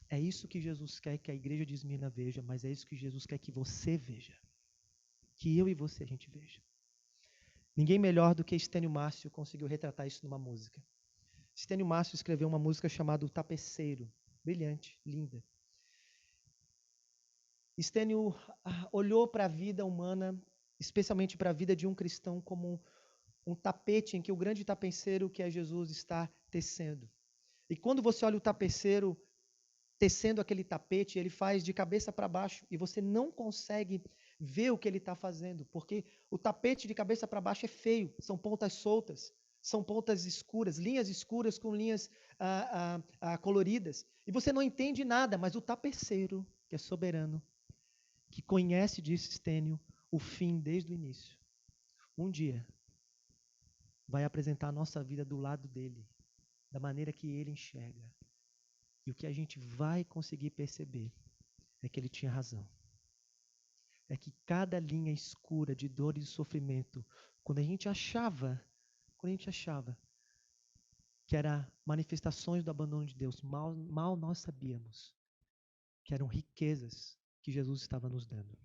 É isso que Jesus quer que a igreja de Esmirna veja, mas é isso que Jesus quer que você veja. Que eu e você a gente veja. Ninguém melhor do que Estênio Márcio conseguiu retratar isso numa música. Estênio Márcio escreveu uma música chamada O Tapeceiro. Brilhante, linda. Estênio olhou para a vida humana, especialmente para a vida de um cristão, como um tapete em que o grande tapeceiro que é Jesus está tecendo. E quando você olha o tapeceiro tecendo aquele tapete, ele faz de cabeça para baixo e você não consegue ver o que ele está fazendo, porque o tapete de cabeça para baixo é feio, são pontas soltas, são pontas escuras, linhas escuras com linhas coloridas. E você não entende nada, mas o tapeceiro, que é soberano, que conhece, disse Estênio, o fim desde o início, um dia vai apresentar a nossa vida do lado dele, da maneira que ele enxerga. E o que a gente vai conseguir perceber é que ele tinha razão. É que cada linha escura de dor e de sofrimento, quando a gente achava que era manifestações do abandono de Deus, mal nós sabíamos que eram riquezas que Jesus estava nos dando.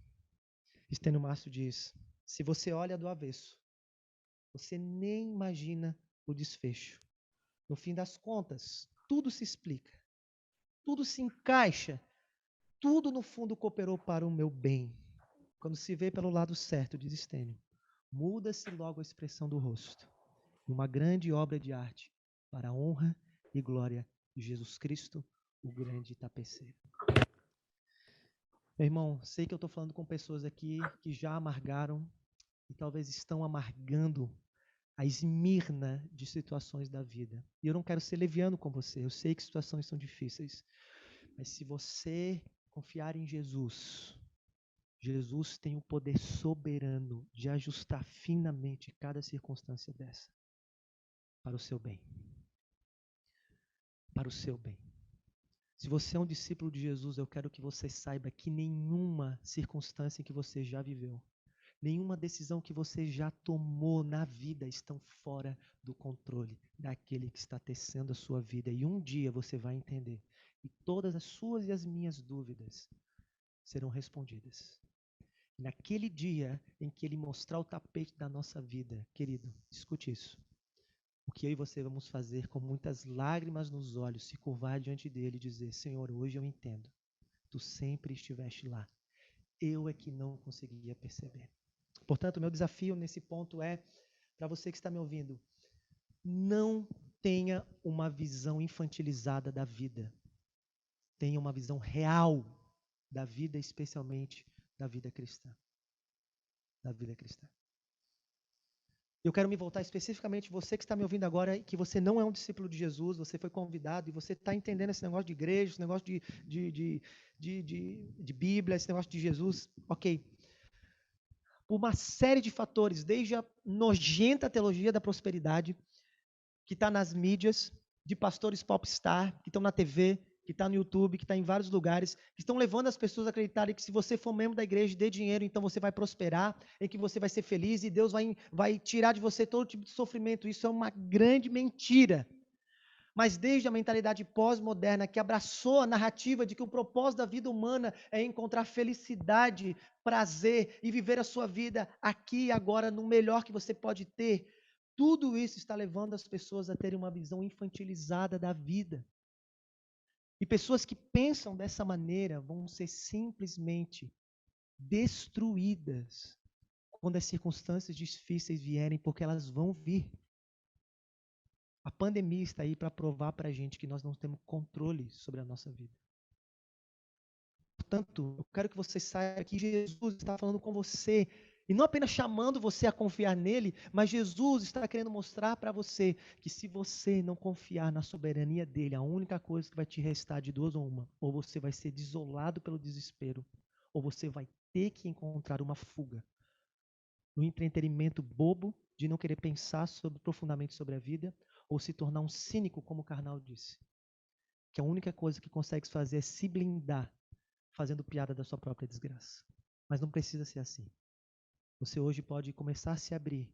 Estênio Márcio diz, se você olha do avesso, você nem imagina o desfecho. No fim das contas, tudo se explica, tudo se encaixa, tudo no fundo cooperou para o meu bem. Quando se vê pelo lado certo, diz Estênio, muda-se logo a expressão do rosto. Uma grande obra de arte para a honra e glória de Jesus Cristo, o grande tapeceiro. Meu irmão, sei que eu estou falando com pessoas aqui que já amargaram e talvez estão amargando a Esmirna de situações da vida. E eu não quero ser leviano com você, eu sei que situações são difíceis. Mas se você confiar em Jesus, Jesus tem o poder soberano de ajustar finamente cada circunstância dessa para o seu bem. Para o seu bem. Se você é um discípulo de Jesus, eu quero que você saiba que nenhuma circunstância que você já viveu, nenhuma decisão que você já tomou na vida estão fora do controle daquele que está tecendo a sua vida. E um dia você vai entender. E todas as suas e as minhas dúvidas serão respondidas. E naquele dia em que Ele mostrar o tapete da nossa vida, querido, escute isso. O que eu e você vamos fazer com muitas lágrimas nos olhos, se curvar diante dele e dizer, Senhor, hoje eu entendo. Tu sempre estiveste lá. Eu é que não conseguia perceber. Portanto, o meu desafio nesse ponto é, para você que está me ouvindo, não tenha uma visão infantilizada da vida. Tenha uma visão real da vida, especialmente da vida cristã. Da vida cristã. Eu quero me voltar especificamente, você que está me ouvindo agora, que você não é um discípulo de Jesus, você foi convidado e você está entendendo esse negócio de igreja, esse negócio de Bíblia, esse negócio de Jesus. Ok. Por uma série de fatores, desde a nojenta teologia da prosperidade, que está nas mídias, de pastores popstar, que estão na TV, que está no YouTube, que está em vários lugares, que estão levando as pessoas a acreditarem que se você for membro da igreja e dê dinheiro, então você vai prosperar, e que você vai ser feliz, e Deus vai tirar de você todo tipo de sofrimento. Isso é uma grande mentira. Mas desde a mentalidade pós-moderna, que abraçou a narrativa de que o propósito da vida humana é encontrar felicidade, prazer e viver a sua vida aqui e agora no melhor que você pode ter, tudo isso está levando as pessoas a terem uma visão infantilizada da vida. E pessoas que pensam dessa maneira vão ser simplesmente destruídas quando as circunstâncias difíceis vierem, porque elas vão vir. A pandemia está aí para provar para a gente que nós não temos controle sobre a nossa vida. Portanto, eu quero que você saiba que Jesus está falando com você, e não apenas chamando você a confiar nele, mas Jesus está querendo mostrar para você que se você não confiar na soberania dele, a única coisa que vai te restar de duas ou uma, ou você vai ser desolado pelo desespero, ou você vai ter que encontrar uma fuga no entretenimento bobo de não querer pensar profundamente sobre a vida, ou se tornar um cínico, como o Karnal disse, que a única coisa que consegue fazer é se blindar fazendo piada da sua própria desgraça. Mas não precisa ser assim. Você hoje pode começar a se abrir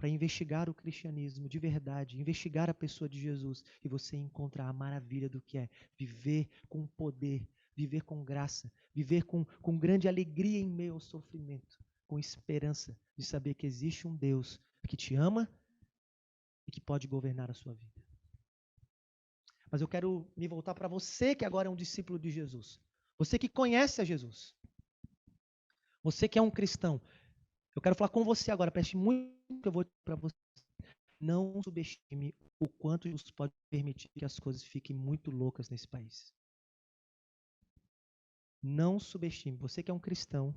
para investigar o cristianismo de verdade, investigar a pessoa de Jesus, e você encontrar a maravilha do que é viver com poder, viver com graça, viver com grande alegria em meio ao sofrimento, com esperança de saber que existe um Deus que te ama e que pode governar a sua vida. Mas eu quero me voltar para você que agora é um discípulo de Jesus. Você que conhece a Jesus. Você que é um cristão. Eu quero falar com você agora, preste muito que eu vou para você. Não subestime o quanto Jesus pode permitir que as coisas fiquem muito loucas nesse país. Não subestime. Você que é um cristão,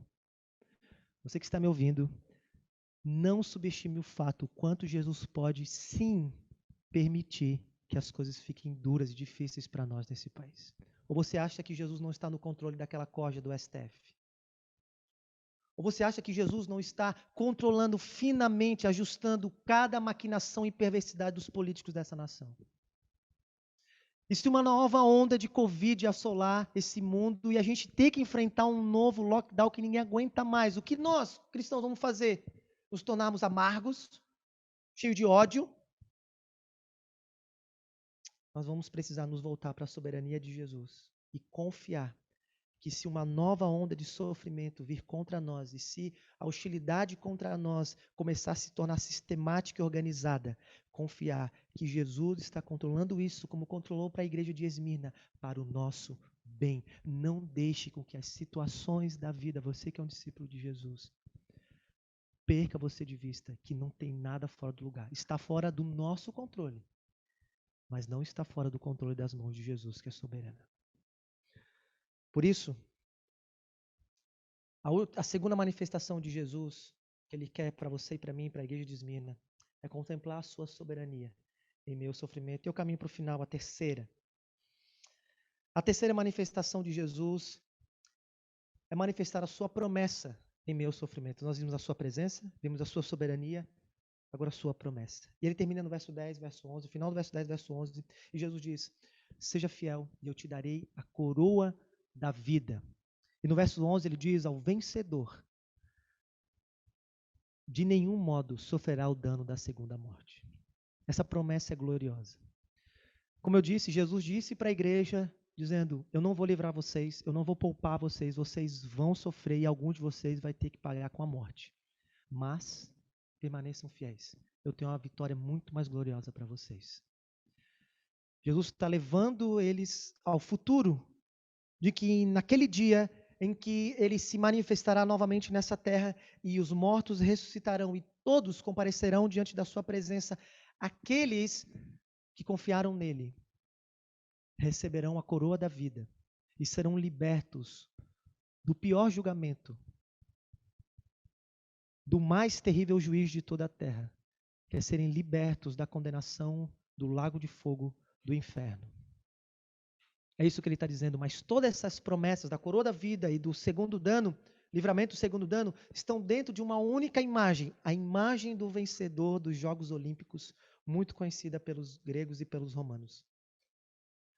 você que está me ouvindo, não subestime o fato o quanto Jesus pode sim permitir que as coisas fiquem duras e difíceis para nós nesse país. Ou você acha que Jesus não está no controle daquela corja do STF? Ou você acha que Jesus não está controlando finamente, ajustando cada maquinação e perversidade dos políticos dessa nação? E se uma nova onda de Covid assolar esse mundo e a gente ter que enfrentar um novo lockdown que ninguém aguenta mais, o que nós, cristãos, vamos fazer? Nos tornarmos amargos, cheios de ódio? Nós vamos precisar nos voltar para a soberania de Jesus e confiar que se uma nova onda de sofrimento vir contra nós e se a hostilidade contra nós começar a se tornar sistemática e organizada, confiar que Jesus está controlando isso como controlou para a igreja de Esmirna, para o nosso bem. Não deixe com que as situações da vida, você que é um discípulo de Jesus, perca você de vista que não tem nada fora do lugar. Está fora do nosso controle, mas não está fora do controle das mãos de Jesus, que é soberana. Por isso, a segunda manifestação de Jesus, que Ele quer para você e para mim, para a igreja de Esmirna, é contemplar a sua soberania em meio ao sofrimento. E eu caminho para o final, a terceira. A terceira manifestação de Jesus é manifestar a sua promessa em meio ao sofrimento. Nós vimos a sua presença, vimos a sua soberania, agora a sua promessa. E ele termina no verso 10, verso 11, final do verso 10, verso 11, e Jesus diz: seja fiel e eu te darei a coroa da vida. E no verso 11 ele diz: ao vencedor, de nenhum modo sofrerá o dano da segunda morte. Essa promessa é gloriosa. Como eu disse, Jesus disse para a igreja, dizendo: eu não vou livrar vocês, eu não vou poupar vocês, vocês vão sofrer e algum de vocês vai ter que pagar com a morte. Mas permaneçam fiéis. Eu tenho uma vitória muito mais gloriosa para vocês. Jesus está levando eles ao futuro, de que naquele dia em que ele se manifestará novamente nessa terra e os mortos ressuscitarão e todos comparecerão diante da sua presença, aqueles que confiaram nele receberão a coroa da vida e serão libertos do pior julgamento, do mais terrível juiz de toda a terra, que é serem libertos da condenação do lago de fogo do inferno. É isso que ele está dizendo, mas todas essas promessas da coroa da vida e do segundo dano, livramento do segundo dano, estão dentro de uma única imagem, a imagem do vencedor dos Jogos Olímpicos, muito conhecida pelos gregos e pelos romanos.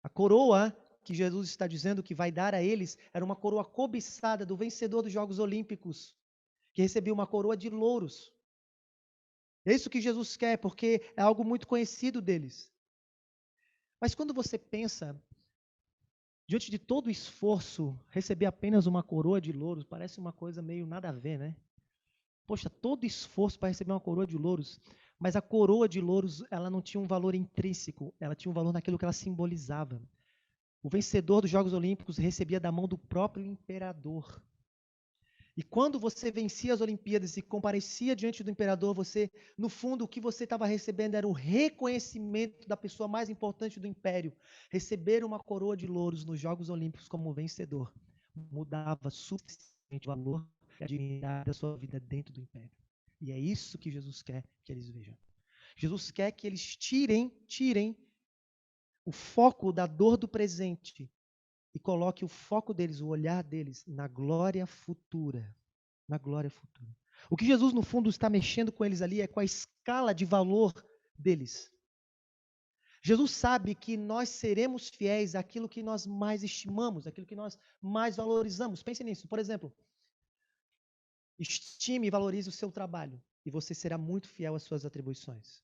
A coroa que Jesus está dizendo que vai dar a eles era uma coroa cobiçada do vencedor dos Jogos Olímpicos, que recebeu uma coroa de louros. É isso que Jesus quer, porque é algo muito conhecido deles. Mas quando você pensa, diante de todo o esforço, receber apenas uma coroa de louros parece uma coisa meio nada a ver, né? Poxa, todo esforço para receber uma coroa de louros, mas a coroa de louros, ela não tinha um valor intrínseco, ela tinha um valor naquilo que ela simbolizava. O vencedor dos Jogos Olímpicos recebia da mão do próprio imperador. E quando você vencia as Olimpíadas e comparecia diante do imperador, você, no fundo, o que você estava recebendo era o reconhecimento da pessoa mais importante do império. Receber uma coroa de louros nos Jogos Olímpicos como vencedor mudava suficientemente o valor e a dignidade da sua vida dentro do império. E é isso que Jesus quer que eles vejam. Jesus quer que eles tirem o foco da dor do presente e coloque o foco deles, o olhar deles, na glória futura. Na glória futura. O que Jesus, no fundo, está mexendo com eles ali é com a escala de valor deles. Jesus sabe que nós seremos fiéis àquilo que nós mais estimamos, àquilo que nós mais valorizamos. Pense nisso. Por exemplo, estime e valorize o seu trabalho. e você será muito fiel às suas atribuições.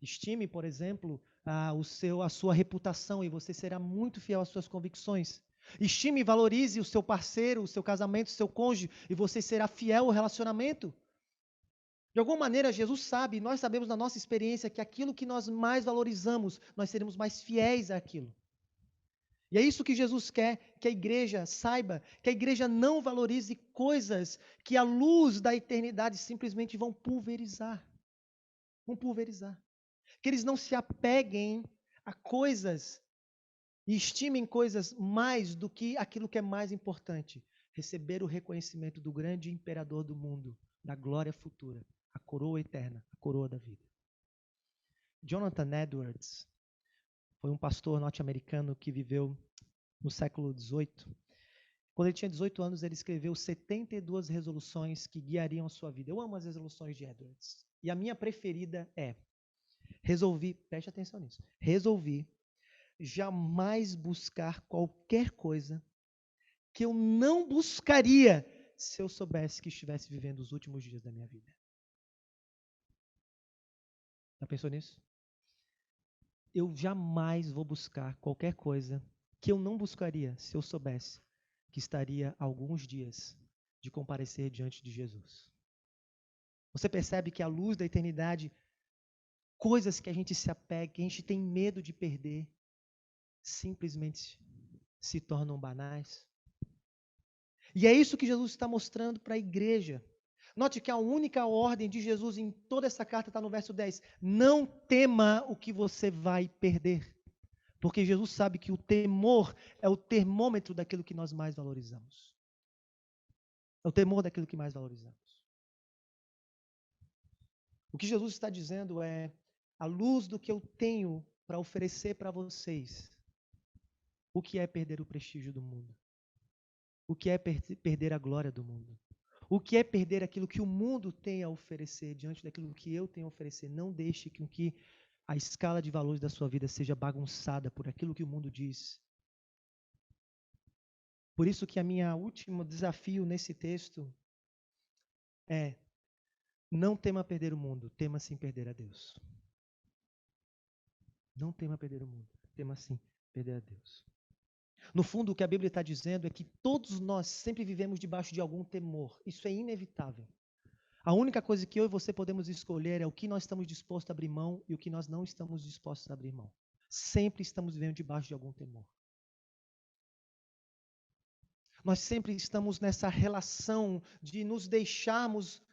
Estime, por exemplo, a sua reputação e você será muito fiel às suas convicções. Estime e valorize o seu parceiro, o seu casamento, o seu cônjuge e você será fiel ao relacionamento. De alguma maneira, Jesus sabe, nós sabemos na nossa experiência que aquilo que nós mais valorizamos, nós seremos mais fiéis àquilo. E é isso que Jesus quer que a igreja saiba, que a igreja não valorize coisas que a luz da eternidade simplesmente vão pulverizar. Vão pulverizar. Que eles não se apeguem a coisas e estimem coisas mais do que aquilo que é mais importante. Receber o reconhecimento do grande imperador do mundo, da glória futura, a coroa eterna, a coroa da vida. Jonathan Edwards foi um pastor norte-americano que viveu no século XVIII. Quando ele tinha 18 anos, ele escreveu 72 resoluções que guiariam a sua vida. Eu amo as resoluções de Edwards. E a minha preferida é: preste atenção nisso, resolvi jamais buscar qualquer coisa que eu não buscaria se eu soubesse que estivesse vivendo os últimos dias da minha vida. Já pensou nisso? Eu jamais vou buscar qualquer coisa que eu não buscaria se eu soubesse que estaria alguns dias de comparecer diante de Jesus. Você percebe que à luz da eternidade, coisas que a gente se apega, que a gente tem medo de perder, simplesmente se tornam banais. E é isso que Jesus está mostrando para a igreja. Note que a única ordem de Jesus em toda essa carta está no verso 10. Não tema o que você vai perder. Porque Jesus sabe que o temor é o termômetro daquilo que nós mais valorizamos. É o temor daquilo que mais valorizamos. O que Jesus está dizendo é: à luz do que eu tenho para oferecer para vocês, o que é perder o prestígio do mundo? O que é perder a glória do mundo? O que é perder aquilo que o mundo tem a oferecer diante daquilo que eu tenho a oferecer? Não deixe que a escala de valores da sua vida seja bagunçada por aquilo que o mundo diz. Por isso que a minha último desafio nesse texto é: não tema perder o mundo, tema sim perder a Deus. Não tema perder o mundo, tema sim perder a Deus. No fundo, o que a Bíblia está dizendo é que todos nós sempre vivemos debaixo de algum temor. Isso é inevitável. A única coisa que eu e você podemos escolher é o que nós estamos dispostos a abrir mão e o que nós não estamos dispostos a abrir mão. Sempre estamos vivendo debaixo de algum temor. Nós sempre estamos nessa relação de nos deixarmos,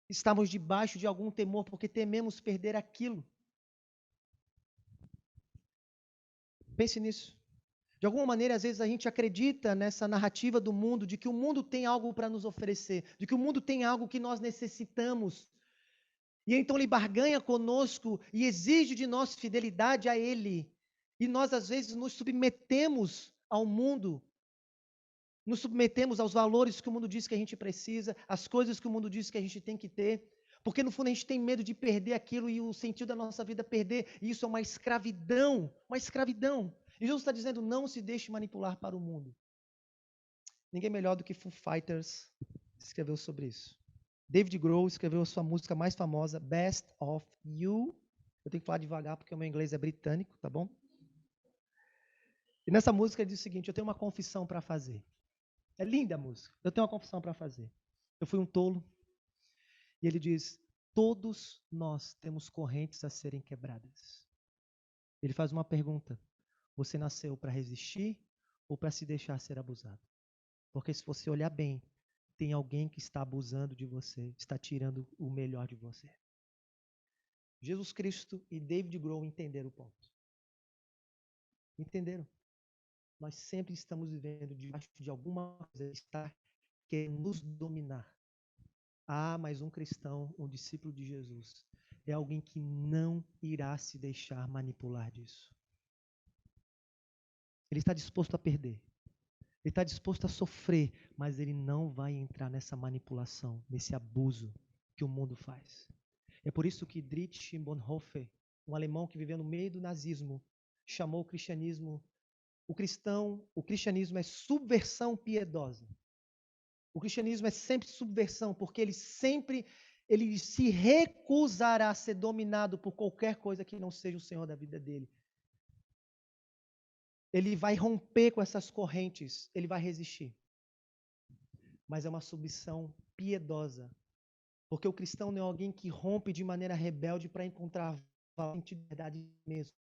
estamos debaixo de algum temor porque tememos perder aquilo. Pense nisso. De alguma maneira, às vezes a gente acredita nessa narrativa do mundo, de que o mundo tem algo para nos oferecer, de que o mundo tem algo que nós necessitamos. E então ele barganha conosco e exige de nós fidelidade a ele. E nós, às vezes, nos submetemos ao mundo, nos submetemos aos valores que o mundo diz que a gente precisa, às coisas que o mundo diz que a gente tem que ter, porque no fundo a gente tem medo de perder aquilo e o sentido da nossa vida perder, e isso é uma escravidão, uma escravidão. E Jesus está dizendo: não se deixe manipular para o mundo. Ninguém melhor do que Foo Fighters escreveu sobre isso. David Grohl escreveu a sua música mais famosa, Best of You. Eu tenho que falar devagar porque o meu inglês é britânico, tá bom? E nessa música ele diz o seguinte: eu tenho uma confissão para fazer. É linda a música. Eu tenho uma confissão para fazer. Eu fui um tolo. E ele diz: todos nós temos correntes a serem quebradas. Ele faz uma pergunta: você nasceu para resistir ou para se deixar ser abusado? Porque se você olhar bem, tem alguém que está abusando de você, está tirando o melhor de você. Jesus Cristo e David Grohl entenderam o ponto. Entenderam? Nós sempre estamos vivendo debaixo de alguma coisa que está querendo nos dominar. Ah, mas um cristão, um discípulo de Jesus, é alguém que não irá se deixar manipular disso. Ele está disposto a perder. Ele está disposto a sofrer, mas ele não vai entrar nessa manipulação, nesse abuso que o mundo faz. É por isso que Dietrich Bonhoeffer, um alemão que viveu no meio do nazismo, chamou o cristianismo, o cristianismo é subversão piedosa. O cristianismo é sempre subversão, porque ele se recusará a ser dominado por qualquer coisa que não seja o Senhor da vida dele. Ele vai romper com essas correntes, ele vai resistir. Mas é uma submissão piedosa. Porque o cristão não é alguém que rompe de maneira rebelde para encontrar valente verdade mesmo.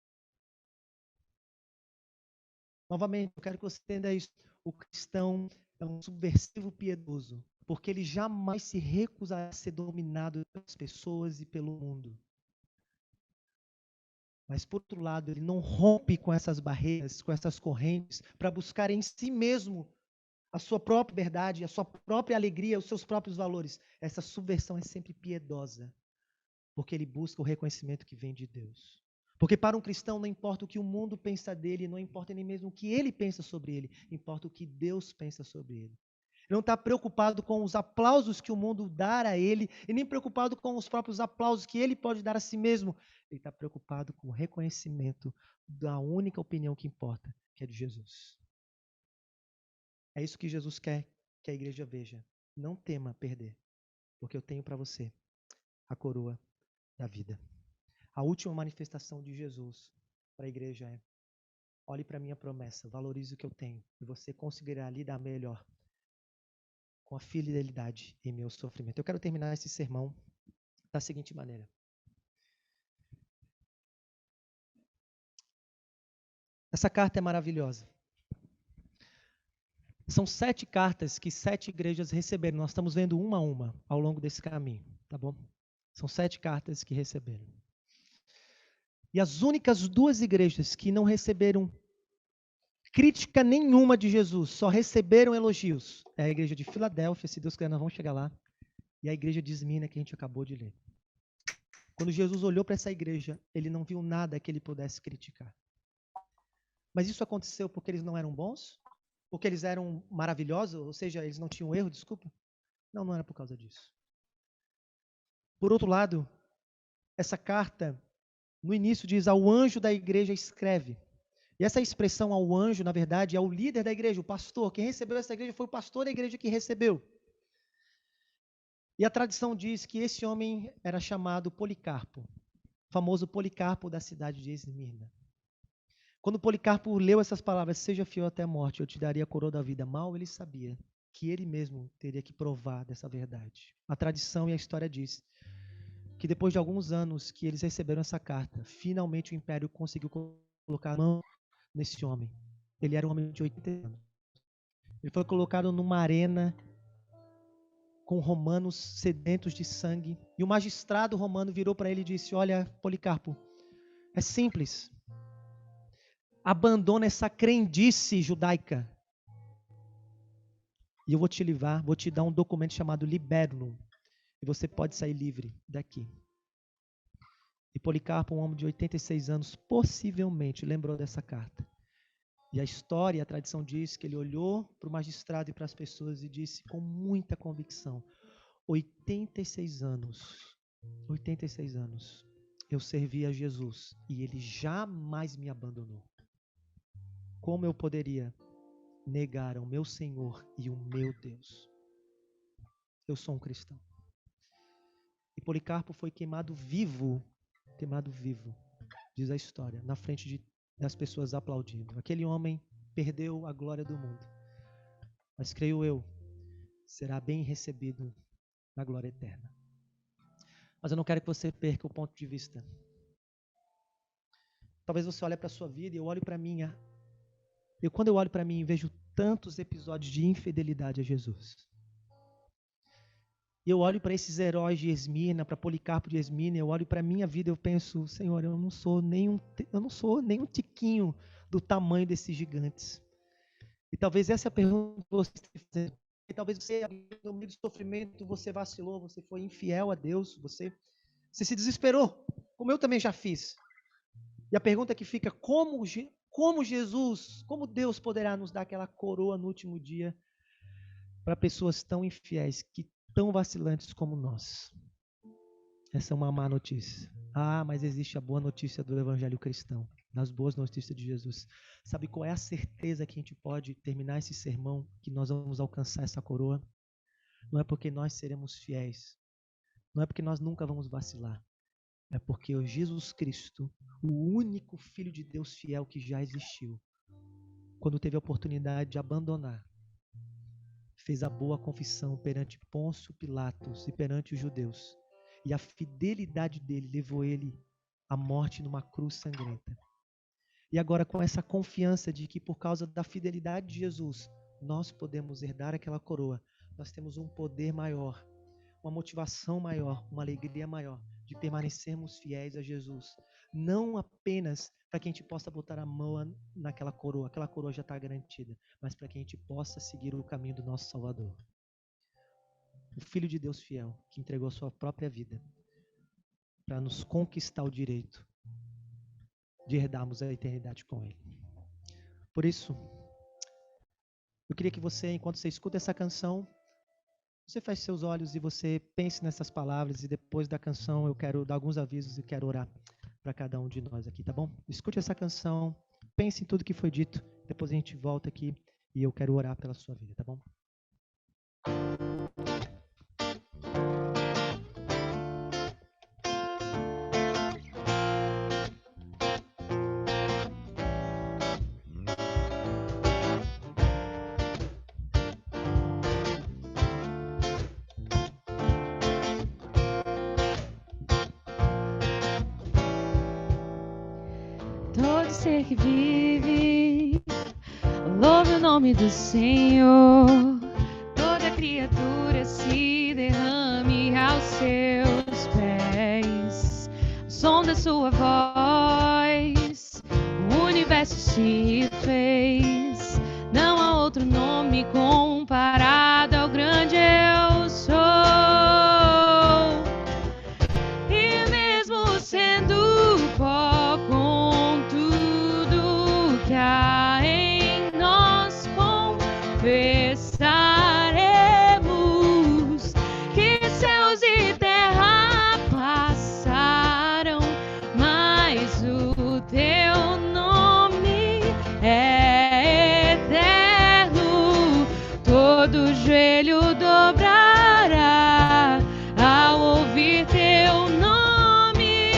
Novamente, eu quero que você entenda isso. O cristão é um subversivo piedoso, porque ele jamais se recusará a ser dominado pelas pessoas e pelo mundo. Mas, por outro lado, ele não rompe com essas barreiras, com essas correntes, para buscar em si mesmo a sua própria verdade, a sua própria alegria, os seus próprios valores. Essa subversão é sempre piedosa, porque ele busca o reconhecimento que vem de Deus. Porque para um cristão não importa o que o mundo pensa dele, não importa nem mesmo o que ele pensa sobre ele, importa o que Deus pensa sobre ele. Ele não está preocupado com os aplausos que o mundo dá a ele, e nem preocupado com os próprios aplausos que ele pode dar a si mesmo. Ele está preocupado com o reconhecimento da única opinião que importa, que é de Jesus. É isso que Jesus quer que a igreja veja. Não tema perder, porque eu tenho para você a coroa da vida. A última manifestação de Jesus para a igreja é: olhe para a minha promessa, valorize o que eu tenho, e você conseguirá lidar melhor com a fidelidade em meu sofrimento. Eu quero terminar esse sermão da seguinte maneira. Essa carta é maravilhosa. São 7 cartas que 7 igrejas receberam. Nós estamos vendo uma a uma ao longo desse caminho, tá bom? São 7 cartas que receberam. E as únicas 2 igrejas que não receberam crítica nenhuma de Jesus, só receberam elogios, é a igreja de Filadélfia, se Deus quiser nós vamos chegar lá, e a igreja de Esmirna que a gente acabou de ler. Quando Jesus olhou para essa igreja, ele não viu nada que ele pudesse criticar. Mas isso aconteceu porque eles não eram bons? Porque eles eram maravilhosos? Ou seja, eles não tinham erro, desculpa? Não, não era por causa disso. Por outro lado, essa carta, no início diz: ao anjo da igreja escreve. E essa expressão ao anjo, na verdade, é o líder da igreja, o pastor. Quem recebeu essa igreja foi o pastor da igreja que recebeu. E a tradição diz que esse homem era chamado Policarpo, o famoso Policarpo da cidade de Esmirna. Quando Policarpo leu essas palavras: seja fiel até a morte, eu te daria a coroa da vida, mal ele sabia que ele mesmo teria que provar dessa verdade. A tradição e a história diz que depois de alguns anos que eles receberam essa carta, finalmente o império conseguiu colocar a mão nesse homem. Ele era um homem de 80 anos. Ele foi colocado numa arena com romanos sedentos de sangue. E o magistrado romano virou para ele e disse: olha, Policarpo, é simples. Abandona essa crendice judaica. E eu vou te livrar, vou te dar um documento chamado Libernum. E você pode sair livre daqui. E Policarpo, um homem de 86 anos, possivelmente lembrou dessa carta. E a história, a tradição diz que ele olhou para o magistrado e para as pessoas e disse com muita convicção: 86 anos, eu servi a Jesus e ele jamais me abandonou. Como eu poderia negar ao meu Senhor e o meu Deus? Eu sou um cristão. E Policarpo foi queimado vivo, diz a história, na frente das pessoas aplaudindo. Aquele homem perdeu a glória do mundo, mas creio eu, será bem recebido na glória eterna. Mas eu não quero que você perca o ponto de vista. Talvez você olhe para a sua vida e eu olho para a minha. Quando eu olho para mim, vejo tantos episódios de infidelidade a Jesus. E eu olho para esses heróis de Esmirna, para Policarpo de Esmirna, eu olho para a minha vida e eu penso: Senhor, eu não sou nem um tiquinho do tamanho desses gigantes. E talvez essa é a pergunta que você está fazendo. E talvez você, no meio do sofrimento, você vacilou, você foi infiel a Deus, você se desesperou, como eu também já fiz. E a pergunta que fica: como Jesus, como Deus poderá nos dar aquela coroa no último dia para pessoas tão infiéis, tão vacilantes como nós? Essa é uma má notícia. Mas existe a boa notícia do evangelho cristão, das boas notícias de Jesus. Sabe qual é a certeza que a gente pode terminar esse sermão, que nós vamos alcançar essa coroa? não é porque nós seremos fiéis, não é porque nós nunca vamos vacilar, é porque o Jesus Cristo, o único Filho de Deus fiel que já existiu, quando teve a oportunidade de abandonar, fez a boa confissão perante Pôncio Pilatos e perante os judeus. E a fidelidade dele levou ele à morte numa cruz sangrenta. E agora, com essa confiança de que por causa da fidelidade de Jesus, nós podemos herdar aquela coroa, nós temos um poder maior, uma motivação maior, uma alegria maior de permanecermos fiéis a Jesus. Não apenas para que a gente possa botar a mão naquela coroa, aquela coroa já está garantida, mas para que a gente possa seguir o caminho do nosso Salvador. O Filho de Deus fiel, que entregou a sua própria vida para nos conquistar o direito de herdarmos a eternidade com Ele. Por isso, eu queria que você, enquanto você escuta essa canção, você feche seus olhos e você pense nessas palavras, e depois da canção eu quero dar alguns avisos e quero orar para cada um de nós aqui, tá bom? Escute essa canção, pense em tudo que foi dito, depois a gente volta aqui e eu quero orar pela sua vida, tá bom? Todo ser que vive, louve o nome do Senhor. Toda criatura se derrame aos seus pés. O som da sua voz, o universo se fez. Não há outro nome comparado ao grande eu sou. E mesmo sendo pó com tudo que há em nós, confessaremos que céus e terra passaram, mas o teu nome é eterno. Todo joelho dobrará ao ouvir teu nome,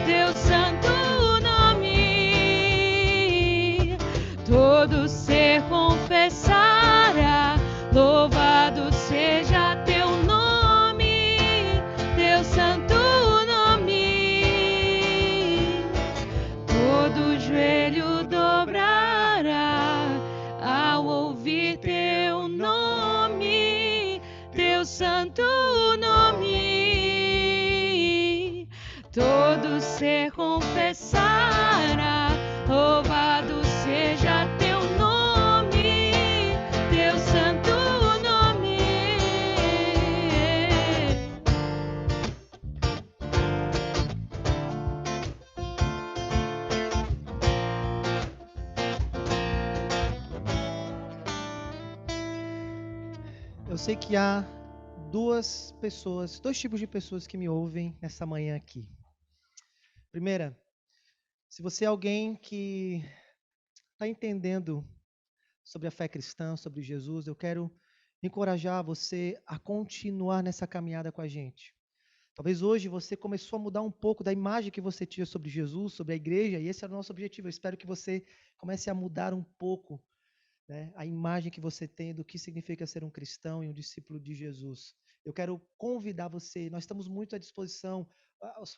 teu santo nome. Todo ser confessará, louvado seja teu nome, teu santo nome. Todo joelho dobrará ao ouvir teu nome, teu santo nome. Todo ser confessará, louvado seja teu nome, teu santo nome. Eu sei que há dois tipos de pessoas que me ouvem nessa manhã aqui. Primeira, se você é alguém que está entendendo sobre a fé cristã, sobre Jesus, eu quero encorajar você a continuar nessa caminhada com a gente. Talvez hoje você começou a mudar um pouco da imagem que você tinha sobre Jesus, sobre a igreja, e esse é o nosso objetivo. Eu espero que você comece a mudar um pouco, né, a imagem que você tem do que significa ser um cristão e um discípulo de Jesus. Eu quero convidar você, nós estamos muito à disposição, os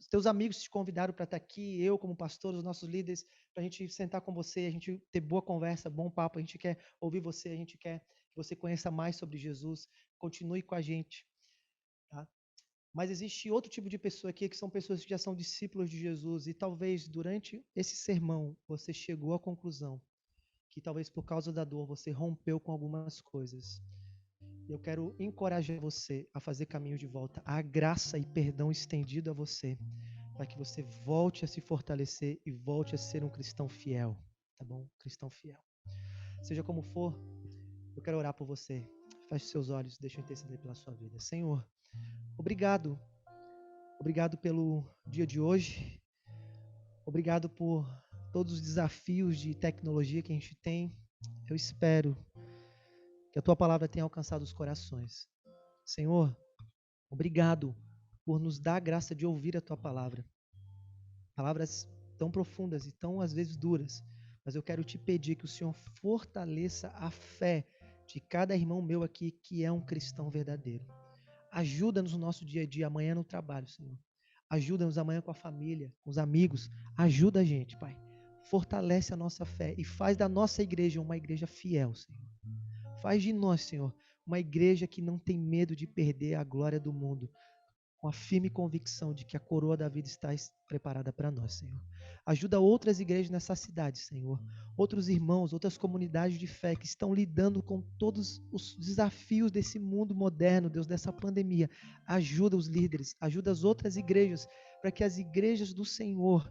teus amigos te convidaram para estar aqui, eu como pastor, os nossos líderes, para a gente sentar com você, a gente ter boa conversa, bom papo, a gente quer ouvir você, a gente quer que você conheça mais sobre Jesus, continue com a gente, tá? Mas existe outro tipo de pessoa aqui, que são pessoas que já são discípulos de Jesus, e talvez durante esse sermão você chegou à conclusão que talvez por causa da dor você rompeu com algumas coisas. Eu quero encorajar você a fazer caminho de volta, a graça e perdão estendido a você, para que você volte a se fortalecer e volte a ser um cristão fiel, tá bom? Cristão fiel. Seja como for, eu quero orar por você. Feche seus olhos, deixa eu interceder pela sua vida. Senhor, obrigado. Obrigado pelo dia de hoje. Obrigado por todos os desafios de tecnologia que a gente tem. Eu espero que a tua palavra tenha alcançado os corações. Senhor, obrigado por nos dar a graça de ouvir a tua palavra. Palavras tão profundas e tão, às vezes, duras. Mas eu quero te pedir que o Senhor fortaleça a fé de cada irmão meu aqui que é um cristão verdadeiro. Ajuda-nos no nosso dia a dia, amanhã no trabalho, Senhor. Ajuda-nos amanhã com a família, com os amigos. Ajuda a gente, Pai. Fortalece a nossa fé e faz da nossa igreja uma igreja fiel, Senhor. Faz de nós, Senhor, uma igreja que não tem medo de perder a glória do mundo, com a firme convicção de que a coroa da vida está preparada para nós, Senhor. Ajuda outras igrejas nessa cidade, Senhor. Outros irmãos, outras comunidades de fé que estão lidando com todos os desafios desse mundo moderno, Deus, dessa pandemia. Ajuda os líderes, ajuda as outras igrejas, para que as igrejas do Senhor,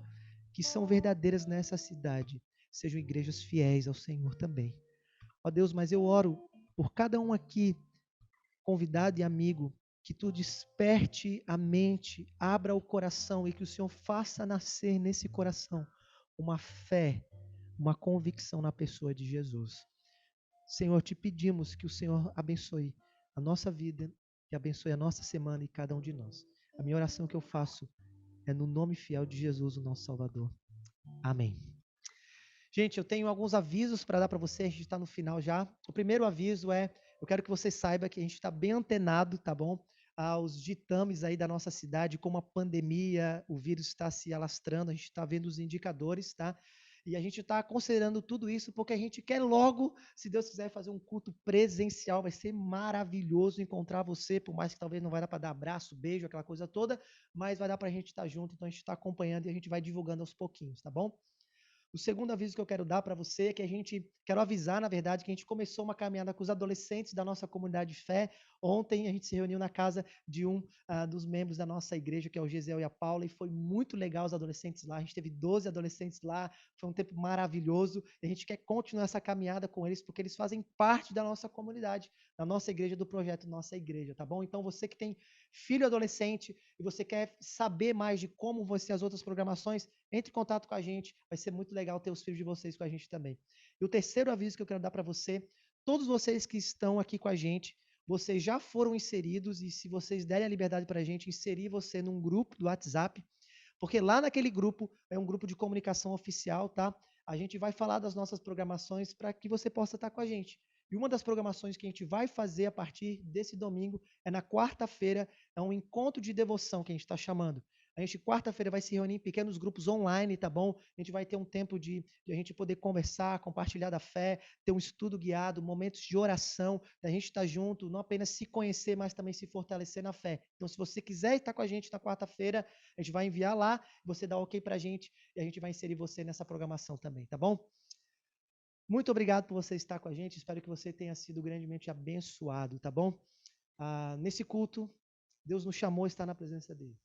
que são verdadeiras nessa cidade, sejam igrejas fiéis ao Senhor também. Ó Deus, mas eu oro por cada um aqui, convidado e amigo, que tu desperte a mente, abra o coração e que o Senhor faça nascer nesse coração uma fé, uma convicção na pessoa de Jesus. Senhor, te pedimos que o Senhor abençoe a nossa vida, que abençoe a nossa semana e cada um de nós. A minha oração que eu faço é no nome fiel de Jesus, o nosso Salvador. Amém. Gente, eu tenho alguns avisos para dar para você, a gente está no final já. O primeiro aviso é, eu quero que você saiba que a gente está bem antenado, tá bom? Aos ditames aí da nossa cidade, como a pandemia, o vírus está se alastrando, a gente está vendo os indicadores, tá? E a gente está considerando tudo isso porque a gente quer logo, se Deus quiser, fazer um culto presencial. Vai ser maravilhoso encontrar você, por mais que talvez não vai dar para dar abraço, beijo, aquela coisa toda, mas vai dar para a gente estar junto, então a gente está acompanhando e a gente vai divulgando aos pouquinhos, tá bom? O segundo aviso que eu quero dar para você é que quero avisar, na verdade, que a gente começou uma caminhada com os adolescentes da nossa comunidade de fé. Ontem a gente se reuniu na casa de um dos membros da nossa igreja, que é o Gisel e a Paula, e foi muito legal os adolescentes lá. A gente teve 12 adolescentes lá, foi um tempo maravilhoso. E a gente quer continuar essa caminhada com eles, porque eles fazem parte da nossa comunidade, da nossa igreja, do projeto Nossa Igreja, tá bom? Então você que tem filho adolescente e você quer saber mais de como vão ser as outras programações, entre em contato com a gente, vai ser muito legal ter os filhos de vocês com a gente também. E o terceiro aviso que eu quero dar para você, todos vocês que estão aqui com a gente, vocês já foram inseridos e se vocês derem a liberdade para a gente, inserir você num grupo do WhatsApp, porque lá naquele grupo é um grupo de comunicação oficial, tá? A gente vai falar das nossas programações para que você possa estar com a gente. E uma das programações que a gente vai fazer a partir desse domingo é na quarta-feira, é um encontro de devoção que a gente está chamando. A gente, quarta-feira, vai se reunir em pequenos grupos online, tá bom? A gente vai ter um tempo de a gente poder conversar, compartilhar da fé, ter um estudo guiado, momentos de oração, da gente estar junto, não apenas se conhecer, mas também se fortalecer na fé. Então, se você quiser estar com a gente na quarta-feira, a gente vai enviar lá, você dá ok pra gente e a gente vai inserir você nessa programação também, tá bom? Muito obrigado por você estar com a gente, espero que você tenha sido grandemente abençoado, tá bom? Nesse culto, Deus nos chamou a estar na presença dele.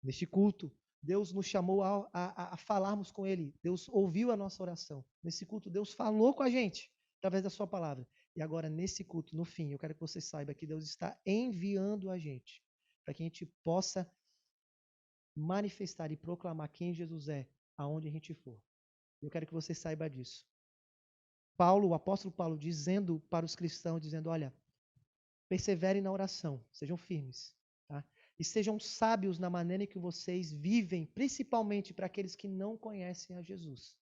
Neste culto, Deus nos chamou a falarmos com Ele. Deus ouviu a nossa oração. Nesse culto, Deus falou com a gente através da sua palavra. E agora, nesse culto, no fim, eu quero que você saiba que Deus está enviando a gente para que a gente possa manifestar e proclamar quem Jesus é aonde a gente for. Eu quero que você saiba disso. Paulo, o apóstolo Paulo, dizendo para os cristãos, dizendo, olha, perseverem na oração, sejam firmes, tá? E sejam sábios na maneira em que vocês vivem, principalmente para aqueles que não conhecem a Jesus.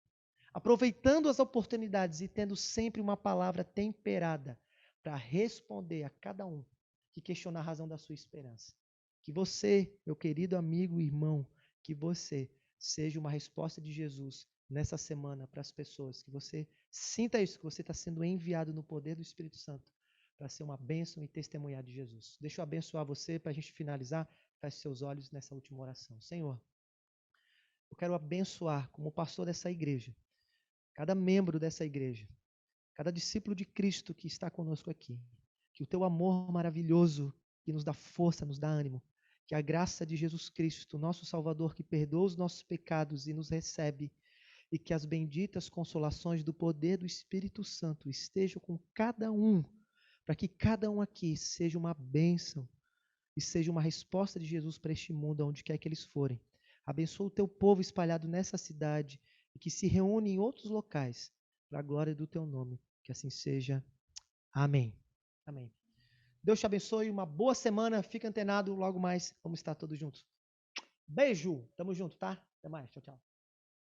Aproveitando as oportunidades e tendo sempre uma palavra temperada para responder a cada um que questionar a razão da sua esperança. Que você, meu querido amigo e irmão, que você seja uma resposta de Jesus nessa semana para as pessoas, que você sinta isso, que você está sendo enviado no poder do Espírito Santo para ser uma bênção e testemunhar de Jesus. Deixa eu abençoar você para a gente finalizar. Feche seus olhos nessa última oração. Senhor, eu quero abençoar como pastor dessa igreja, cada membro dessa igreja, cada discípulo de Cristo que está conosco aqui. Que o teu amor maravilhoso, que nos dá força, nos dá ânimo, que a graça de Jesus Cristo, nosso Salvador, que perdoa os nossos pecados e nos recebe, e que as benditas consolações do poder do Espírito Santo estejam com cada um, para que cada um aqui seja uma bênção e seja uma resposta de Jesus para este mundo, onde quer que eles forem. Abençoa o teu povo espalhado nessa cidade e que se reúne em outros locais, para a glória do teu nome. Que assim seja. Amém. Amém. Deus te abençoe, uma boa semana, fica antenado, logo mais vamos estar todos juntos. Beijo, tamo junto, tá? Até mais, tchau, tchau.